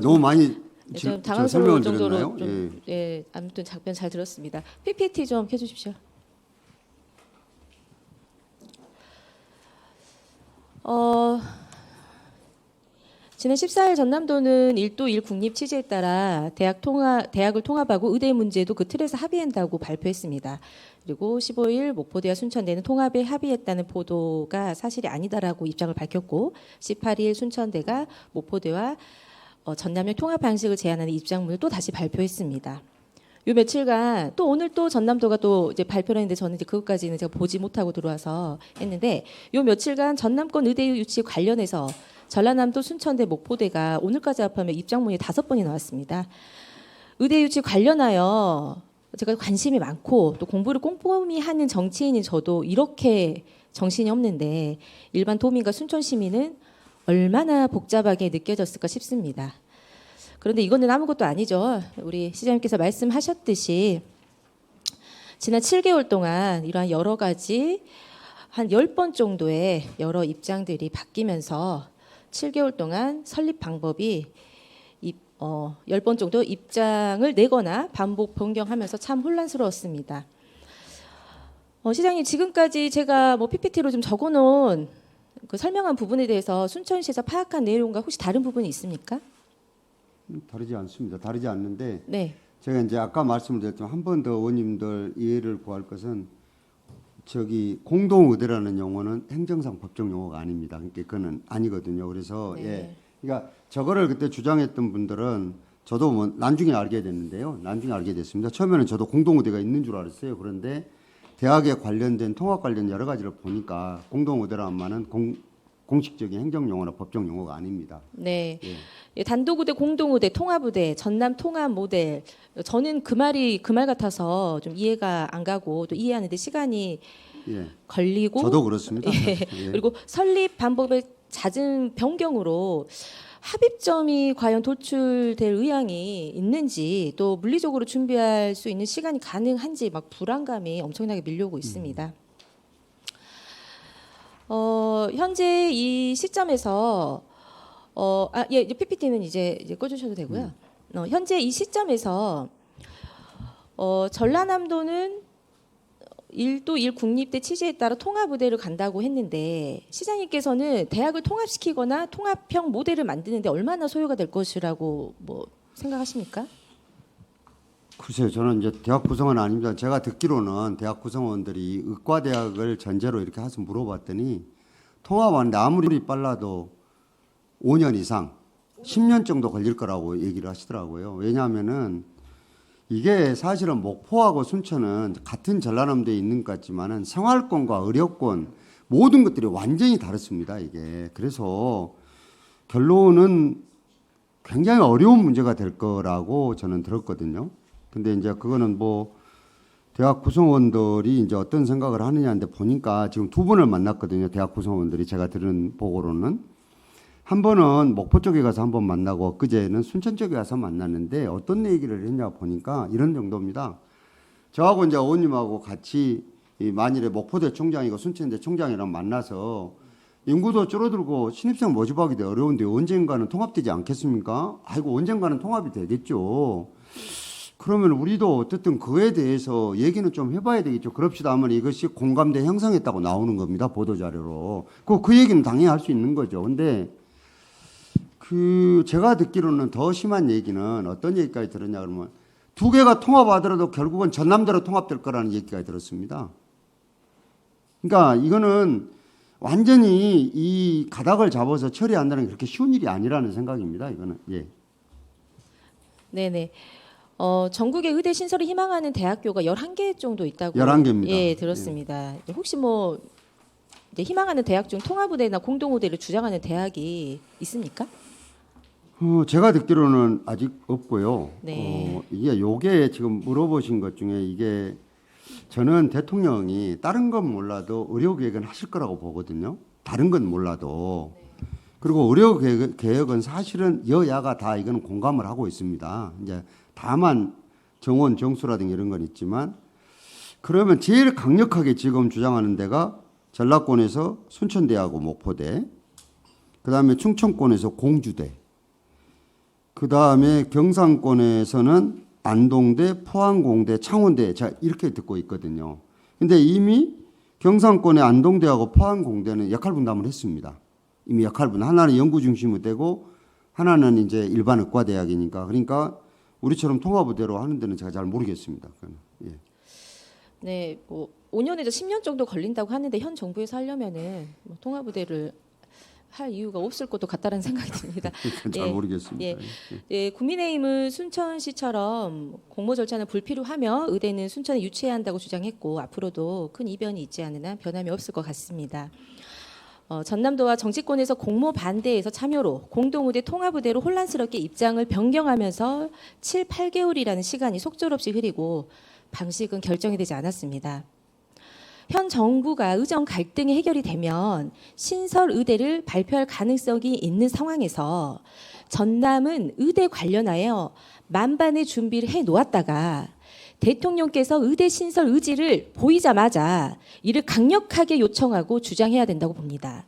너무 많이 좀 설명을 당황스러울 드렸나요? 정도로 좀, 예, 아무튼 답변 잘 들었습니다. PPT 좀 켜주십시오. 지난 14일 전남도는 1도 1 국립 취지에 따라 대학을 통합하고 의대 문제도 그 틀에서 합의한다고 발표했습니다. 그리고 15일 목포대와 순천대는 통합에 합의했다는 보도가 사실이 아니다라고 입장을 밝혔고 18일 순천대가 목포대와 전남역 통합 방식을 제안하는 입장문을 또 다시 발표했습니다. 요 며칠간 또 오늘 또 전남도가 또 이제 발표를 했는데 저는 이제 그것까지는 제가 보지 못하고 들어와서 했는데 요 며칠간 전남권 의대 유치 관련해서 전라남도 순천대 목포대가 오늘까지 합하면 입장문이 5번이 나왔습니다. 의대 유치 관련하여 제가 관심이 많고 또 공부를 꼼꼼히 하는 정치인인 저도 이렇게 정신이 없는데 일반 도민과 순천 시민은 얼마나 복잡하게 느껴졌을까 싶습니다. 그런데 이거는 아무것도 아니죠. 우리 시장님께서 말씀하셨듯이 지난 7개월 동안 이러한 여러 가지 한 10번 정도의 여러 입장들이 바뀌면서 7개월 동안 설립 방법이 10번 정도 입장을 내거나 반복 변경하면서 참 혼란스러웠습니다. 시장님 지금까지 제가 PPT로 좀 적어놓은 그 설명한 부분에 대해서 순천시에서 파악한 내용과 혹시 다른 부분이 있습니까? 다르지 않습니다. 다르지 않는데 네. 제가 이제 아까 말씀을 드렸지만 한 번 더 의원님들 이해를 구할 것은 공동의대라는 용어는 행정상 법정 용어가 아닙니다. 그러니까 그거는 아니거든요. 그래서 네. 그러니까 저거를 그때 주장했던 분들은 저도 나중에 알게 됐는데요. 나중에 알게 됐습니다. 처음에는 저도 공동의대가 있는 줄 알았어요. 그런데 대학에 관련된 통합 관련 여러 가지를 보니까 공동의대라는 말은 공식적인 행정 용어나 법정 용어가 아닙니다. 네. 예, 단독의대, 공동의대, 통합의대, 전남 통합 모델. 저는 그 말 같아서 좀 이해가 안 가고 또 이해하는데 시간이 걸리고. 저도 그렇습니다. 그리고 설립 방법의 잦은 변경으로 합의점이 과연 도출될 의향이 있는지 또 물리적으로 준비할 수 있는 시간이 가능한지 막 불안감이 엄청나게 밀려오고 있습니다. 현재 이 시점에서 이제 PPT는 이제 꺼주셔도 되고요. 현재 이 시점에서 전라남도는 1도 1 국립대 취지에 따라 통합의대를 간다고 했는데 시장님께서는 대학을 통합시키거나 통합형 모델을 만드는데 얼마나 소요가 될 것이라고 생각하십니까? 글쎄요, 저는 이제 대학 구성원 아닙니다. 제가 듣기로는 대학 구성원들이 의과대학을 전제로 이렇게 해서 물어봤더니 통합하는데 아무리 빨라도 5년 이상, 10년 정도 걸릴 거라고 얘기를 하시더라고요. 왜냐하면은 이게 사실은 목포하고 순천은 같은 전라남도에 있는 것 같지만은 생활권과 의료권 모든 것들이 완전히 다릅니다. 이게 그래서 결론은 굉장히 어려운 문제가 될 거라고 저는 들었거든요. 근데 이제 그거는 대학 구성원들이 이제 어떤 생각을 하느냐인데 보니까 지금 2번을 만났거든요. 대학 구성원들이 제가 들은 보고로는 한 번은 목포 쪽에 가서 한 번 만나고 그제는 순천 쪽에 가서 만났는데 어떤 얘기를 했냐 보니까 이런 정도입니다. 저하고 이제 의원님하고 같이 만일에 목포대 총장이고 순천대 총장이랑 만나서 인구도 줄어들고 신입생 모집하기도 어려운데 언젠가는 통합되지 않겠습니까? 아이고 언젠가는 통합이 되겠죠. 그러면 우리도 어쨌든 그에 대해서 얘기는 좀 해봐야 되겠죠. 그럽시다 하면 이것이 공감대 형성했다고 나오는 겁니다. 보도자료로. 그 얘기는 당연히 할 수 있는 거죠. 근데 제가 듣기로는 더 심한 얘기는 어떤 얘기까지 들었냐 그러면 2개가 통합하더라도 결국은 전남도로 통합될 거라는 얘기까지 들었습니다. 그러니까 이거는 완전히 이 가닥을 잡아서 처리한다는 게 그렇게 쉬운 일이 아니라는 생각입니다. 이거는. 예. 네네. 전국의 의대 신설을 희망하는 대학교가 11개 정도 있다고 11개입니다. 예, 들었습니다. 혹시 이제 희망하는 대학 중 통합의대나 공동의대를 주장하는 대학이 있습니까? 제가 듣기로는 아직 없고요. 네. 요게 지금 물어보신 것 중에 이게 저는 대통령이 다른 건 몰라도 의료 개혁은 하실 거라고 보거든요. 다른 건 몰라도. 그리고 의료 개혁은 사실은 여야가 다 이거는 공감을 하고 있습니다. 이제 다만 정원 정수라든가 이런 건 있지만 그러면 제일 강력하게 지금 주장하는 데가 전라권에서 순천대하고 목포대, 그다음에 충청권에서 공주대, 그다음에 경상권에서는 안동대, 포항공대, 창원대 자 이렇게 듣고 있거든요. 근데 이미 경상권의 안동대하고 포항공대는 역할 분담을 했습니다. 이미 역할 분담. 하나는 연구 중심으로 되고 하나는 이제 일반 의과대학이니까. 그러니까 우리처럼 통합의대로 하는 데는 제가 잘 모르겠습니다. 예. 네, 뭐 5년에서 10년 정도 걸린다고 하는데 현 정부에서 하려면은 뭐 통합의대를 할 이유가 없을 것도 같다는 생각이 듭니다. 잘 예, 모르겠습니다. 예. 예, 국민의힘은 순천시처럼 공모 절차는 불필요하며 의대는 순천에 유치해야 한다고 주장했고 앞으로도 큰 이변이 있지 않은 한 변함이 없을 것 같습니다. 전남도와 정치권에서 공모 반대에서 참여로 공동의대 통합의대로 혼란스럽게 입장을 변경하면서 7, 8개월이라는 시간이 속절없이 흐리고 방식은 결정이 되지 않았습니다. 현 정부가 의정 갈등이 해결이 되면 신설 의대를 발표할 가능성이 있는 상황에서 전남은 의대 관련하여 만반의 준비를 해 놓았다가 대통령께서 의대 신설 의지를 보이자마자 이를 강력하게 요청하고 주장해야 된다고 봅니다.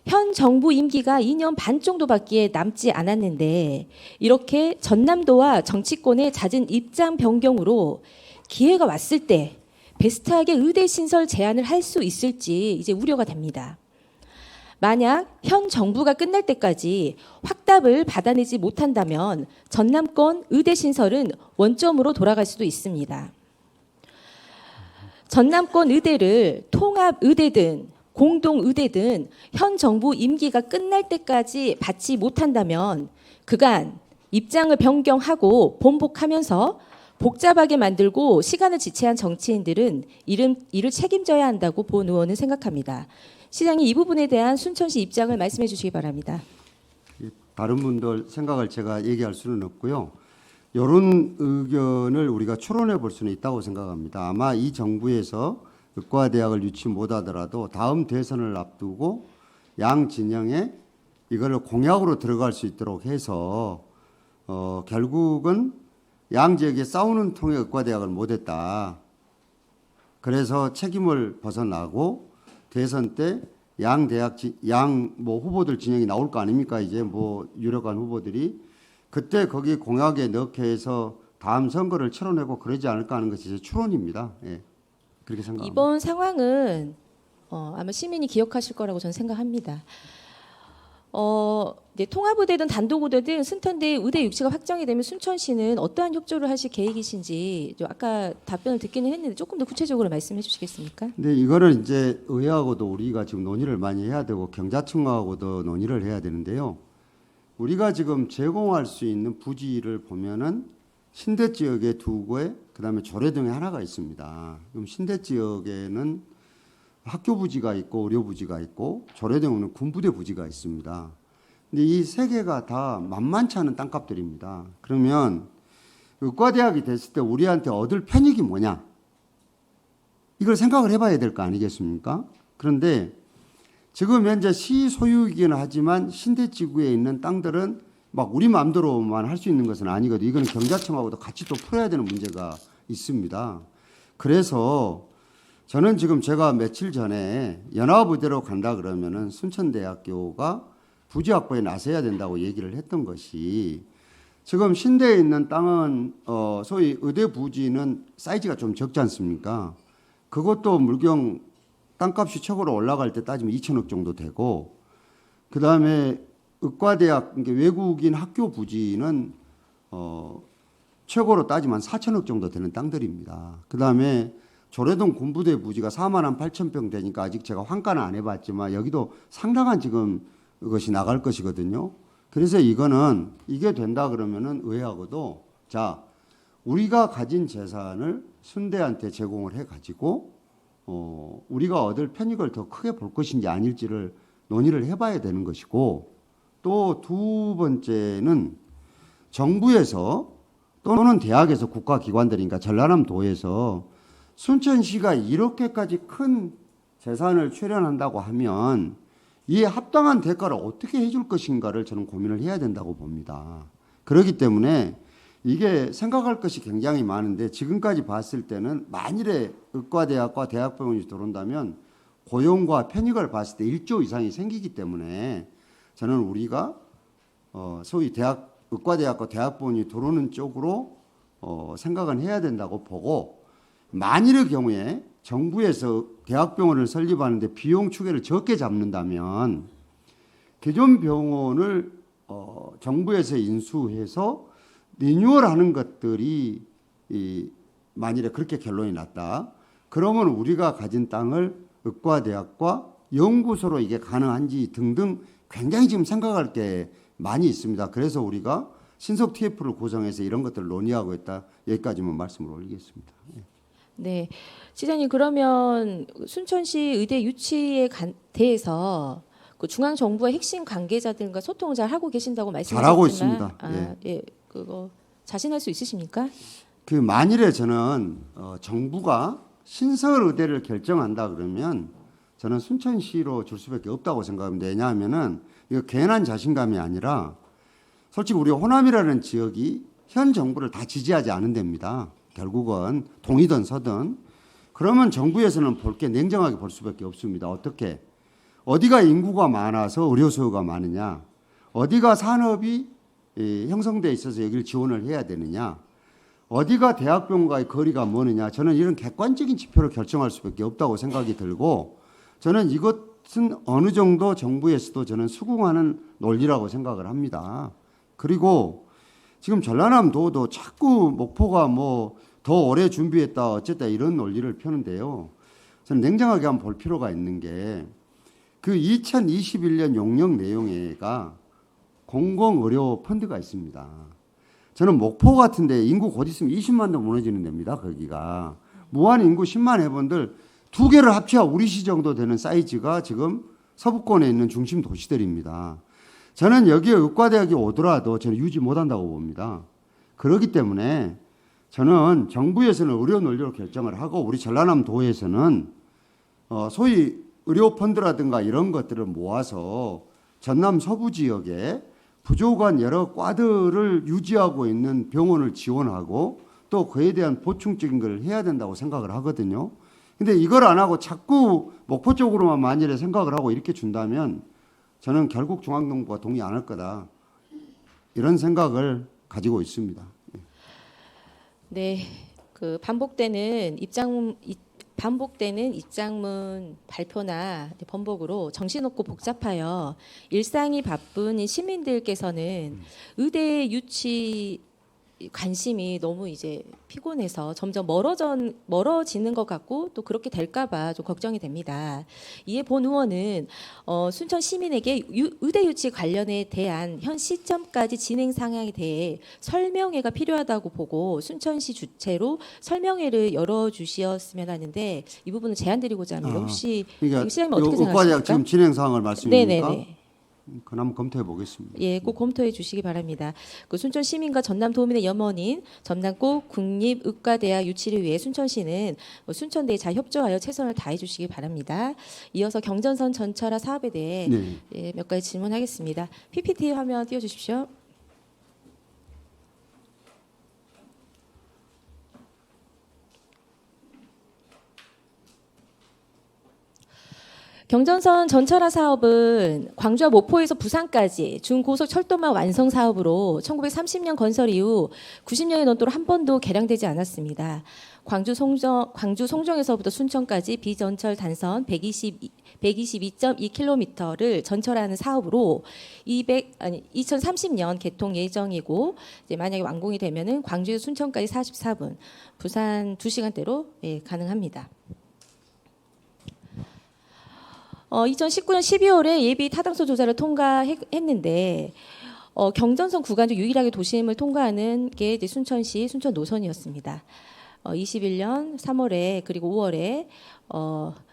현 정부 임기가 2년 반 정도밖에 남지 않았는데 이렇게 전남도와 정치권의 잦은 입장 변경으로 기회가 왔을 때 베스트하게 의대 신설 제안을 할 수 있을지 이제 우려가 됩니다. 만약 현 정부가 끝날 때까지 확답을 받아내지 못한다면 전남권 의대 신설은 원점으로 돌아갈 수도 있습니다. 전남권 의대를 통합 의대든 공동 의대든 현 정부 임기가 끝날 때까지 받지 못한다면 그간 입장을 변경하고 번복하면서 복잡하게 만들고 시간을 지체한 정치인들은 이를 책임져야 한다고 본 의원은 생각합니다. 시장님 이 부분에 대한 순천시 입장을 말씀해 주시기 바랍니다. 다른 분들 생각을 제가 얘기할 수는 없고요. 이런 의견을 우리가 추론해 볼 수는 있다고 생각합니다. 아마 이 정부에서 의과대학을 유치 못하더라도 다음 대선을 앞두고 양 진영에 이거를 공약으로 들어갈 수 있도록 해서 결국은 양 지역에 싸우는 통에 의과대학을 못했다. 그래서 책임을 벗어나고 대선 때 양 대학 양 뭐 후보들 진영이 나올 거 아닙니까? 이제 뭐 유력한 후보들이 그때 거기 공약에 넣게 해서 다음 선거를 치러내고 그러지 않을까 하는 것이 제 추론입니다. 예. 그렇게 생각합니다. 이번 상황은 아마 시민이 기억하실 거라고 저는 생각합니다. 네, 통합의대든 단독의대든 순천대 의대 유치가 확정이 되면 순천시는 어떠한 협조를 하실 계획이신지 아까 답변을 듣기는 했는데 조금 더 구체적으로 말씀해 주시겠습니까? 근데 이거를 이제 의회하고도 우리가 지금 논의를 많이 해야 되고 경자청하고도 논의를 해야 되는데요. 우리가 지금 제공할 수 있는 부지를 보면은 신대 지역에 두 곳에 그다음에 조례동에 하나가 있습니다. 그럼 신대 지역에는 학교 부지가 있고 의료 부지가 있고 조례동에는 군부대 부지가 있습니다. 근데 이 세 개가 다 만만치 않은 땅값들입니다. 그러면 의과대학이 됐을 때 우리한테 얻을 편익이 뭐냐? 이걸 생각을 해봐야 될 거 아니겠습니까? 그런데 지금 현재 시 소유이긴 하지만 신대지구에 있는 땅들은 막 우리 마음대로만 할 수 있는 것은 아니거든요. 이건 경자청하고도 같이 또 풀어야 되는 문제가 있습니다. 그래서 저는 지금 제가 며칠 전에 연합의대로 간다 그러면은 순천대학교가 부지 확보에 나서야 된다고 얘기를 했던 것이 지금 신대에 있는 땅은 소위 의대 부지는 사이즈가 좀 적지 않습니까? 그것도 물경 땅값이 최고로 올라갈 때 따지면 2천억 정도 되고 그다음에 의과대학 그러니까 외국인 학교 부지는 최고로 따지면 4천억 정도 되는 땅들입니다. 그다음에 조례동 군부대 부지가 4만 8천 평 되니까 아직 제가 환가는 안 해봤지만 여기도 상당한 지금 이것이 나갈 것이거든요. 그래서 이거는 이게 된다 그러면은 의회하고도 자 우리가 가진 재산을 순대한테 제공을 해가지고 우리가 얻을 편익을 더 크게 볼 것인지 아닐지를 논의를 해봐야 되는 것이고 또 두 번째는 정부에서 또는 대학에서 국가기관들이니까 전라남도에서 순천시가 이렇게까지 큰 재산을 출연한다고 하면 이에 합당한 대가를 어떻게 해줄 것인가를 저는 고민을 해야 된다고 봅니다. 그렇기 때문에 이게 생각할 것이 굉장히 많은데 지금까지 봤을 때는 만일에 의과대학과 대학병원이 들어온다면 고용과 편익을 봤을 때 1조 이상이 생기기 때문에 저는 우리가 소위 의과대학과 대학병원이 들어오는 쪽으로 생각은 해야 된다고 보고, 만일의 경우에 정부에서 대학병원을 설립하는데 비용 추계를 적게 잡는다면 기존 병원을 정부에서 인수해서 리뉴얼하는 것들이 만일에 그렇게 결론이 났다. 그러면 우리가 가진 땅을 의과대학과 연구소로 이게 가능한지 등등 굉장히 지금 생각할 게 많이 있습니다. 그래서 우리가 신속 TF를 구성해서 이런 것들을 논의하고 있다. 여기까지만 말씀을 올리겠습니다. 네, 시장님 그러면 순천시 의대 유치에 대해서 그 중앙 정부와 핵심 관계자들과 소통을 잘 하고 계신다고 말씀하셨지만 잘하고 있습니다. 그거 자신할 수 있으십니까? 그 만일에 저는 정부가 신설 의대를 결정한다 그러면 저는 순천시로 줄 수밖에 없다고 생각합니다. 왜냐하면은 이거 괜한 자신감이 아니라 솔직히 우리 호남이라는 지역이 현 정부를 다 지지하지 않은 데입니다. 결국은 동이든 서든. 그러면 정부에서는 볼 게 냉정하게 볼 수밖에 없습니다. 어떻게? 어디가 인구가 많아서 의료 수요가 많으냐? 어디가 산업이 형성돼 있어서 여기를 지원을 해야 되느냐? 어디가 대학병원과의 거리가 뭐느냐? 저는 이런 객관적인 지표를 결정할 수밖에 없다고 생각이 들고, 저는 이것은 어느 정도 정부에서도 저는 수긍하는 논리라고 생각을 합니다. 그리고 지금 전라남도도 자꾸 목포가 뭐 더 오래 준비했다 어쨌다 이런 논리를 펴는데요. 저는 냉정하게 한번 볼 필요가 있는 게 그 2021년 용역 내용에가 공공의료 펀드가 있습니다. 저는 목포 같은데 인구 곧 있으면 20만도 무너지는 데입니다. 거기가 무한 인구 10만 회원들 두 개를 합쳐야 우리 시 정도 되는 사이즈가 지금 서부권에 있는 중심 도시들입니다. 저는 여기에 의과대학이 오더라도 저는 유지 못한다고 봅니다. 그렇기 때문에 저는 정부에서는 의료 논리로 결정을 하고 우리 전라남도에서는 소위 의료 펀드라든가 이런 것들을 모아서 전남 서부 지역에 부족한 여러 과들을 유지하고 있는 병원을 지원하고 또 그에 대한 보충적인 걸 해야 된다고 생각을 하거든요. 근데 이걸 안 하고 자꾸 목포 쪽으로만 만일에 생각을 하고 이렇게 준다면 저는 결국 중앙정부가 동의 안 할 거다. 이런 생각을 가지고 있습니다. 네, 그 반복되는 입장문 발표나 번복으로 정신없고 복잡하여 일상이 바쁜 시민들께서는 의대 유치 관심이 너무 이제 피곤해서 점점 멀어지는 것 같고 또 그렇게 될까봐 좀 걱정이 됩니다. 이에 본 의원은 순천 시민에게 의대 유치 관련에 대한 현 시점까지 진행 상황에 대해 설명회가 필요하다고 보고 순천시 주최로 설명회를 열어주시었으면 하는데 이 부분은 제안드리고자 합니다. 혹시 그러니까 시장님 어떻게 의과대학 생각하십니까? 지금 진행 상황을 말씀입니까? 네네네. 그럼 한번 검토해 보겠습니다. 예, 꼭 검토해 주시기 바랍니다. 그 순천 시민과 전남 도민의 염원인 전남고 국립의과대학 유치를 위해 순천시는 순천대에 잘 협조하여 최선을 다해 주시기 바랍니다. 이어서 경전선 전철화 사업에 대해 네. 몇 가지 질문하겠습니다. PPT 화면 띄워주십시오. 경전선 전철화 사업은 광주와 목포에서 부산까지 중고속철도망 완성 사업으로 1930년 건설 이후 90년이 넘도록 한 번도 개량되지 않았습니다. 광주 송정에서부터 순천까지 비전철 단선 122.2km를 전철하는 사업으로 2030년 개통 예정이고 이제 만약에 완공이 되면은 광주에서 순천까지 44분, 부산 2시간대로 가능합니다. 2019년 12월에 예비 타당성 조사를 통과했는데 경전선 구간 중 유일하게 도심을 통과하는 게 이제 순천시 순천 노선이었습니다. 21년 3월에 그리고 5월에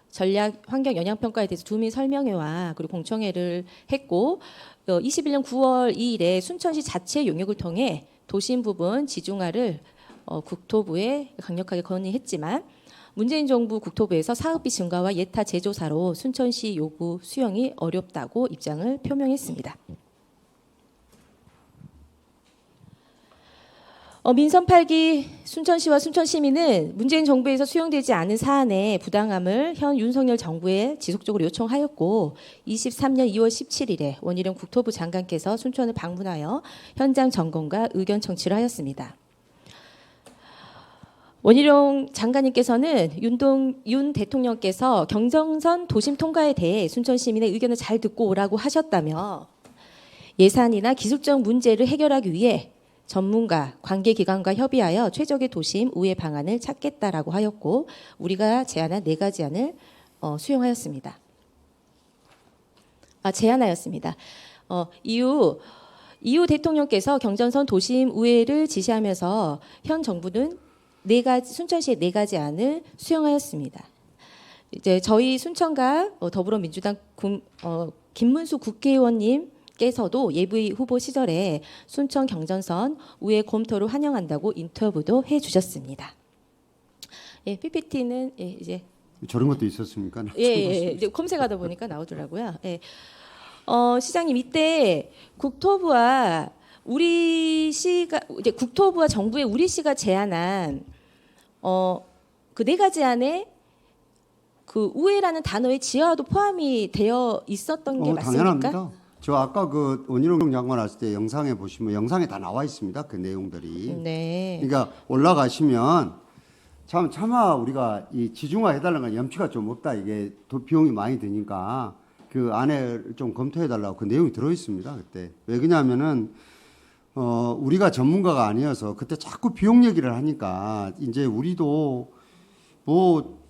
전략 환경 영향 평가에 대해서 주민 설명회와 그리고 공청회를 했고 21년 9월 2일에 순천시 자체 용역을 통해 도심 부분 지중화를 국토부에 강력하게 건의했지만 문재인 정부 국토부에서 사업비 증가와 예타 제조사로 순천시 요구 수용이 어렵다고 입장을 표명했습니다. 민선 8기 순천시와 순천시민은 문재인 정부에서 수용되지 않은 사안의 부당함을 현 윤석열 정부에 지속적으로 요청하였고 23년 2월 17일에 원희룡 국토부 장관께서 순천을 방문하여 현장 점검과 의견 청취를 하였습니다. 원희룡 장관님께서는 윤 대통령께서 경정선 도심 통과에 대해 순천 시민의 의견을 잘 듣고 오라고 하셨다며 예산이나 기술적 문제를 해결하기 위해 전문가, 관계기관과 협의하여 최적의 도심 우회 방안을 찾겠다라고 하였고 우리가 제안한 4가지 안을 수용하였습니다. 제안하였습니다. 이후 대통령께서 경전선 도심 우회를 지시하면서 현 정부는 순천시의 4가지 안을 수용하였습니다. 이제 저희 순천과 더불어민주당 김문수 국회의원님께서도 예비 후보 시절에 순천 경전선 우회 검토를 환영한다고 인터뷰도 해주셨습니다. PPT는 이제 저런 것도 있었습니까? 이제 검색하다 보니까 나오더라고요. 시장님 이때 국토부와 국토부와 정부의 우리시가 제안한 그 4가지 안에 그 우회라는 단어의 지하도 포함이 되어 있었던 게 맞습니까? 당연합니다. 저 아까 그 원희룡 장관 왔을 때 영상에 보시면 영상에 다 나와 있습니다. 그 내용들이. 네. 그러니까 올라가시면 차마 우리가 이 지중화 해달라는 건 염치가 좀 없다. 이게 비용이 많이 드니까 그 안에 좀 검토해달라고 그 내용이 들어 있습니다. 그때 왜 그러냐면은 우리가 전문가가 아니어서 그때 자꾸 비용 얘기를 하니까 이제 우리도 뭐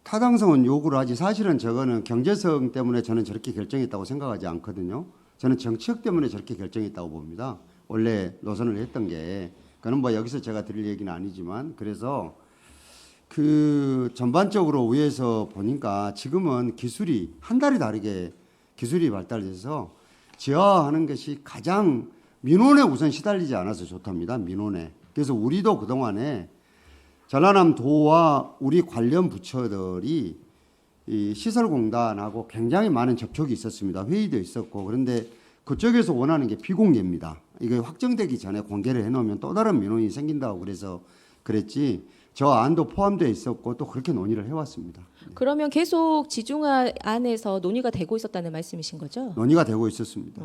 타당성은 요구를 하지 사실은 저거는 경제성 때문에 저는 저렇게 결정했다고 생각하지 않거든요. 저는 정치력 때문에 저렇게 결정했다고 봅니다. 원래 노선을 했던 게 그는 뭐 여기서 제가 드릴 얘기는 아니지만 그래서 그 전반적으로 위에서 보니까 지금은 기술이 한 달이 다르게 기술이 발달돼서 지하화하는 것이 가장 민원에 우선 시달리지 않아서 좋답니다. 민원에. 그래서 우리도 그동안에 전라남도와 우리 관련 부처들이 이 시설공단하고 굉장히 많은 접촉이 있었습니다. 회의도 있었고 그런데 그쪽에서 원하는 게 비공개입니다. 이게 확정되기 전에 공개를 해놓으면 또 다른 민원이 생긴다고 그래서 그랬지 저 안도 포함되어 있었고 또 그렇게 논의를 해왔습니다. 그러면 계속 지중화 안에서 논의가 되고 있었다는 말씀이신 거죠? 논의가 되고 있었습니다.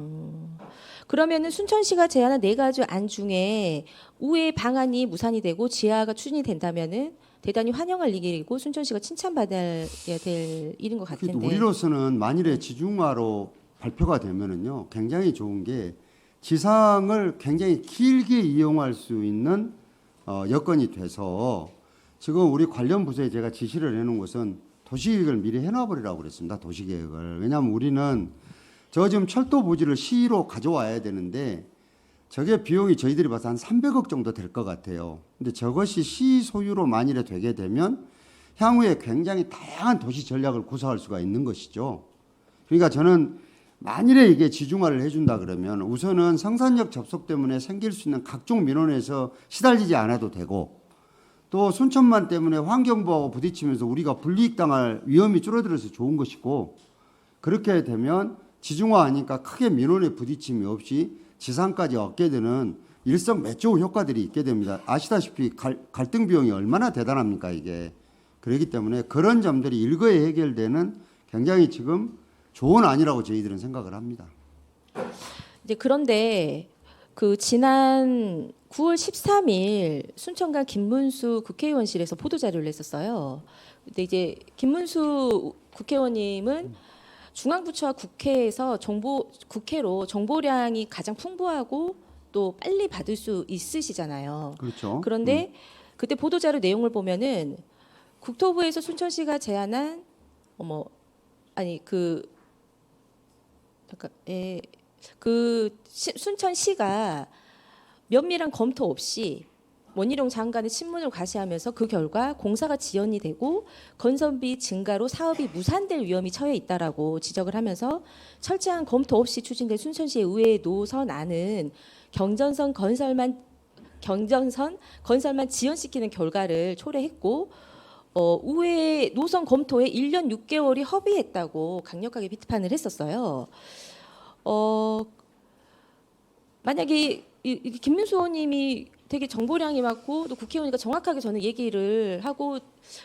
그러면은 순천시가 제안한 4가지 안 중에 우회 방안이 무산이 되고 지하가 추진이 된다면은 대단히 환영할 일이고 순천시가 칭찬받아야 될 일인 것 같은데. 우리로서는 만일에 지중화로 발표가 되면은요 굉장히 좋은 게 지상을 굉장히 길게 이용할 수 있는 여건이 돼서 지금 우리 관련 부서에 제가 지시를 해놓은 것은 도시계획을 미리 해놔버리라고 그랬습니다. 도시계획을. 왜냐하면 우리는 저 지금 철도 부지를 시로 가져와야 되는데 저게 비용이 저희들이 봐서 한 300억 정도 될 것 같아요. 근데 저것이 시 소유로 만일에 되게 되면 향후에 굉장히 다양한 도시 전략을 구사할 수가 있는 것이죠. 그러니까 저는 만일에 이게 지중화를 해준다 그러면 우선은 성산역 접속 때문에 생길 수 있는 각종 민원에서 시달리지 않아도 되고 또 순천만 때문에 환경부하고 부딪히면서 우리가 불이익 당할 위험이 줄어들어서 좋은 것이고 그렇게 되면 지중화하니까 크게 민원에 부딪힘이 없이 지상까지 얻게 되는 일석매조 효과들이 있게 됩니다. 아시다시피 갈등 비용이 얼마나 대단합니까 이게. 그렇기 때문에 그런 점들이 일거에 해결되는 굉장히 지금 좋은 안이라고 저희들은 생각을 합니다. 이제 그런데 그 지난 9월 13일 순천과 김문수 국회의원실에서 보도자료를 냈었어요. 근데 이제 김문수 국회의원님은 중앙부처와 국회에서 국회로 정보량이 가장 풍부하고 또 빨리 받을 수 있으시잖아요. 그렇죠. 그런데 그때 보도자료 내용을 보면은 국토부에서 순천시가 제안한 순천시가 면밀한 검토 없이 원희룡 장관의 친문을 과시하면서 그 결과 공사가 지연이 되고 건설비 증가로 사업이 무산될 위험이 처해 있다라고 지적을 하면서 철저한 검토 없이 추진된 순천시의 의회 노선안은 경전선 건설만 지연시키는 결과를 초래했고 의회 노선 검토에 1년 6개월이 허비했다고 강력하게 비판을 했었어요. 만약에 김민수 의원님이 되게 정보량이 많고 또 국회의원이니까 정확하게 저는 얘기를 하고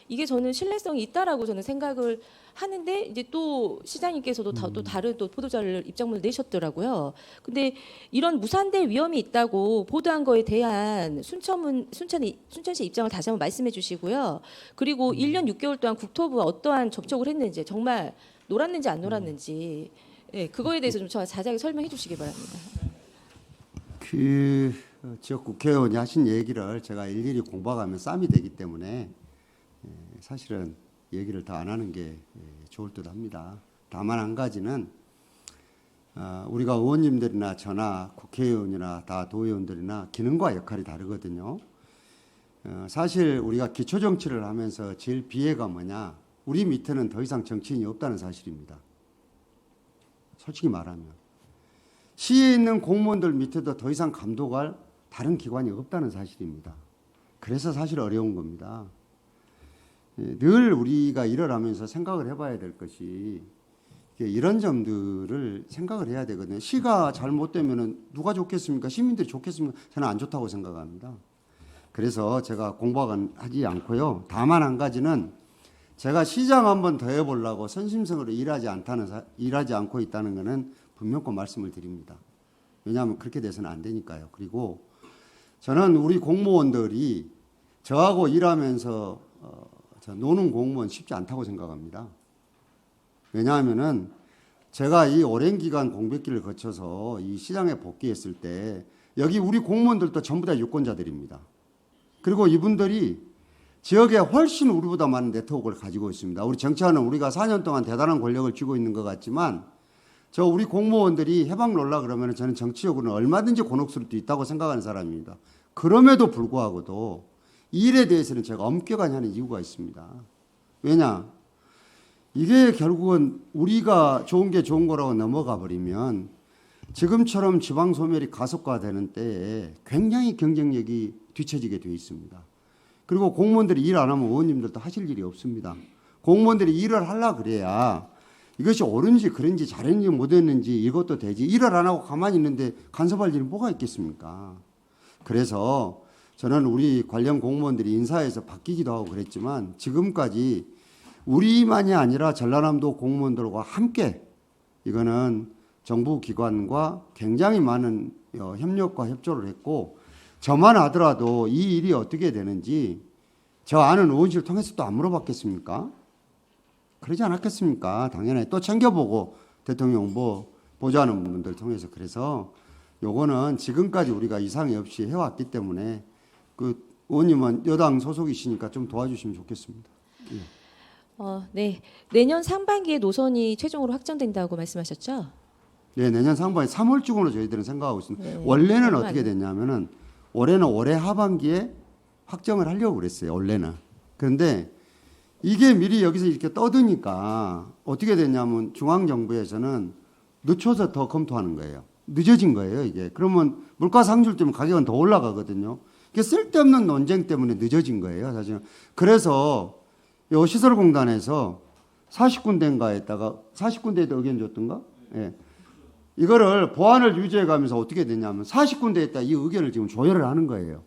이게 저는 신뢰성이 있다라고 저는 생각을 하는데 이제 또 시장님께서도 또 다른 또 보도자를 입장문을 내셨더라고요. 근데 이런 무산될 위험이 있다고 보도한 거에 대한 순천시 입장을 다시 한번 말씀해 주시고요. 그리고 1년 6개월 동안 국토부와 어떠한 접촉을 했는지 정말 놀았는지 안 놀았는지 그거에 대해서 좀 자세하게 설명해 주시기 바랍니다. 지역 국회의원이 하신 얘기를 제가 일일이 공부하면 쌈이 되기 때문에 사실은 얘기를 더 안 하는 게 좋을 듯합니다. 다만 한 가지는 우리가 의원님들이나 저나 국회의원이나 다 도의원들이나 기능과 역할이 다르거든요. 사실 우리가 기초정치를 하면서 제일 비애가 뭐냐? 우리 밑에는 더 이상 정치인이 없다는 사실입니다. 솔직히 말하면. 시에 있는 공무원들 밑에도 더 이상 감독할 다른 기관이 없다는 사실입니다. 그래서 사실 어려운 겁니다. 늘 우리가 일을 하면서 생각을 해봐야 될 것이 이런 점들을 생각을 해야 되거든요. 시가 잘못되면 누가 좋겠습니까? 시민들이 좋겠습니까? 저는 안 좋다고 생각합니다. 그래서 제가 공부하지 않고요. 다만 한 가지는 제가 시장 한번 더 해보려고 선심성으로 일하지 않고 있다는 것은 분명히 말씀을 드립니다. 왜냐하면 그렇게 돼서는 안 되니까요. 그리고 저는 우리 공무원들이 저하고 일하면서 노는 공무원 쉽지 않다고 생각합니다. 왜냐하면은 제가 이 오랜 기간 공백기를 거쳐서 이 시장에 복귀했을 때 여기 우리 공무원들도 전부 다 유권자들입니다. 그리고 이분들이 지역에 훨씬 우리보다 많은 네트워크를 가지고 있습니다. 우리 정치하는 우리가 4년 동안 대단한 권력을 쥐고 있는 것 같지만 우리 공무원들이 해방 놀라 그러면 저는 정치적으로는 얼마든지 곤혹스럽도 있다고 생각하는 사람입니다. 그럼에도 불구하고도 이 일에 대해서는 제가 엄격하게 하는 이유가 있습니다. 왜냐? 이게 결국은 우리가 좋은 게 좋은 거라고 넘어가 버리면 지금처럼 지방 소멸이 가속화되는 때에 굉장히 경쟁력이 뒤처지게 되어 있습니다. 그리고 공무원들이 일 안 하면 의원님들도 하실 일이 없습니다. 공무원들이 일을 하려고 그래야 이것이 옳은지 그런지 잘했는지 못했는지 이것도 되지. 일을 안 하고 가만히 있는데 간섭할 일이 뭐가 있겠습니까? 그래서 저는 우리 관련 공무원들이 인사에서 바뀌기도 하고 그랬지만 지금까지 우리만이 아니라 전라남도 공무원들과 함께 이거는 정부 기관과 굉장히 많은 협력과 협조를 했고 저만 하더라도 이 일이 어떻게 되는지 저 아는 의원실 통해서 또 안 물어봤겠습니까? 그러지 않았겠습니까? 당연히 또 챙겨보고 대통령 뭐 보좌하는 분들 통해서 그래서 요거는 지금까지 우리가 이상이 없이 해왔기 때문에 그 의원님은 여당 소속이시니까 좀 도와주시면 좋겠습니다. 예. 네. 내년 상반기에 노선이 최종으로 확정된다고 말씀하셨죠? 네, 내년 상반기 3월쯤으로 저희들은 생각하고 있습니다. 네, 원래는 어떻게 됐냐면은 올해는 올해 하반기에 확정을 하려고 그랬어요. 원래는. 그런데 이게 미리 여기서 이렇게 떠드니까 어떻게 됐냐면 중앙정부에서는 늦춰서 더 검토하는 거예요. 늦어진 거예요, 이게. 그러면 물가 상승 때문에 가격은 더 올라가거든요. 이게 쓸데없는 논쟁 때문에 늦어진 거예요, 사실은. 그래서 요 시설공단에서 40군데인가에다가 40군데에도 의견 줬던가? 예. 이거를 보안을 유지해 가면서 어떻게 되냐면 40군데에다 이 의견을 지금 조율을 하는 거예요.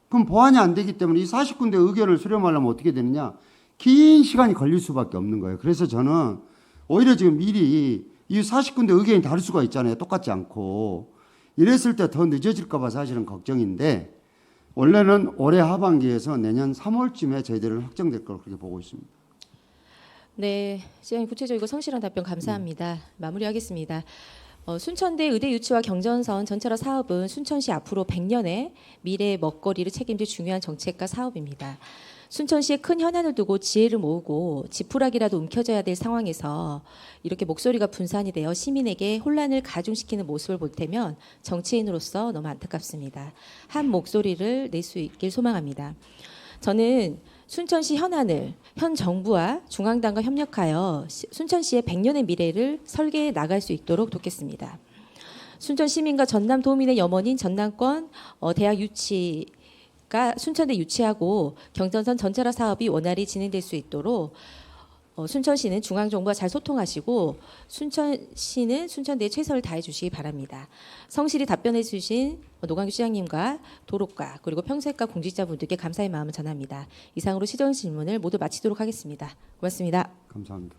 그럼 보안이 안 되기 때문에 이 40군데 의견을 수렴하려면 어떻게 되느냐? 긴 시간이 걸릴 수밖에 없는 거예요. 그래서 저는 오히려 지금 미리 이 40군데 의견이 다를 수가 있잖아요. 똑같지 않고. 이랬을 때 더 늦어질까 봐 사실은 걱정인데 원래는 올해 하반기에서 내년 3월쯤에 저희들은 확정될 걸 그렇게 보고 있습니다. 네, 시장님 구체적이고 성실한 답변 감사합니다. 마무리하겠습니다. 순천대 의대 유치와 경전선 전철화 사업은 순천시 앞으로 100년의 미래 먹거리를 책임질 중요한 정책과 사업입니다. 순천시의 큰 현안을 두고 지혜를 모으고 지푸라기라도 움켜져야 될 상황에서 이렇게 목소리가 분산이 되어 시민에게 혼란을 가중시키는 모습을 볼 테면 정치인으로서 너무 안타깝습니다. 한 목소리를 낼 수 있길 소망합니다. 저는 순천시 현안을 현 정부와 중앙당과 협력하여 순천시의 100년의 미래를 설계해 나갈 수 있도록 돕겠습니다. 순천 시민과 전남 도민의 염원인 전남권 대학 유치 순천에 유치하고 경전선 전철화 사업이 원활히 진행될 수 있도록 순천시는 중앙정부와 잘 소통하시고 순천시는 순천대에 최선을 다해 주시기 바랍니다. 성실히 답변해 주신 노광규 시장님과 도로과 그리고 평소과 공직자분들께 감사의 마음을 전합니다. 이상으로 시정 질문을 모두 마치도록 하겠습니다. 고맙습니다. 감사합니다.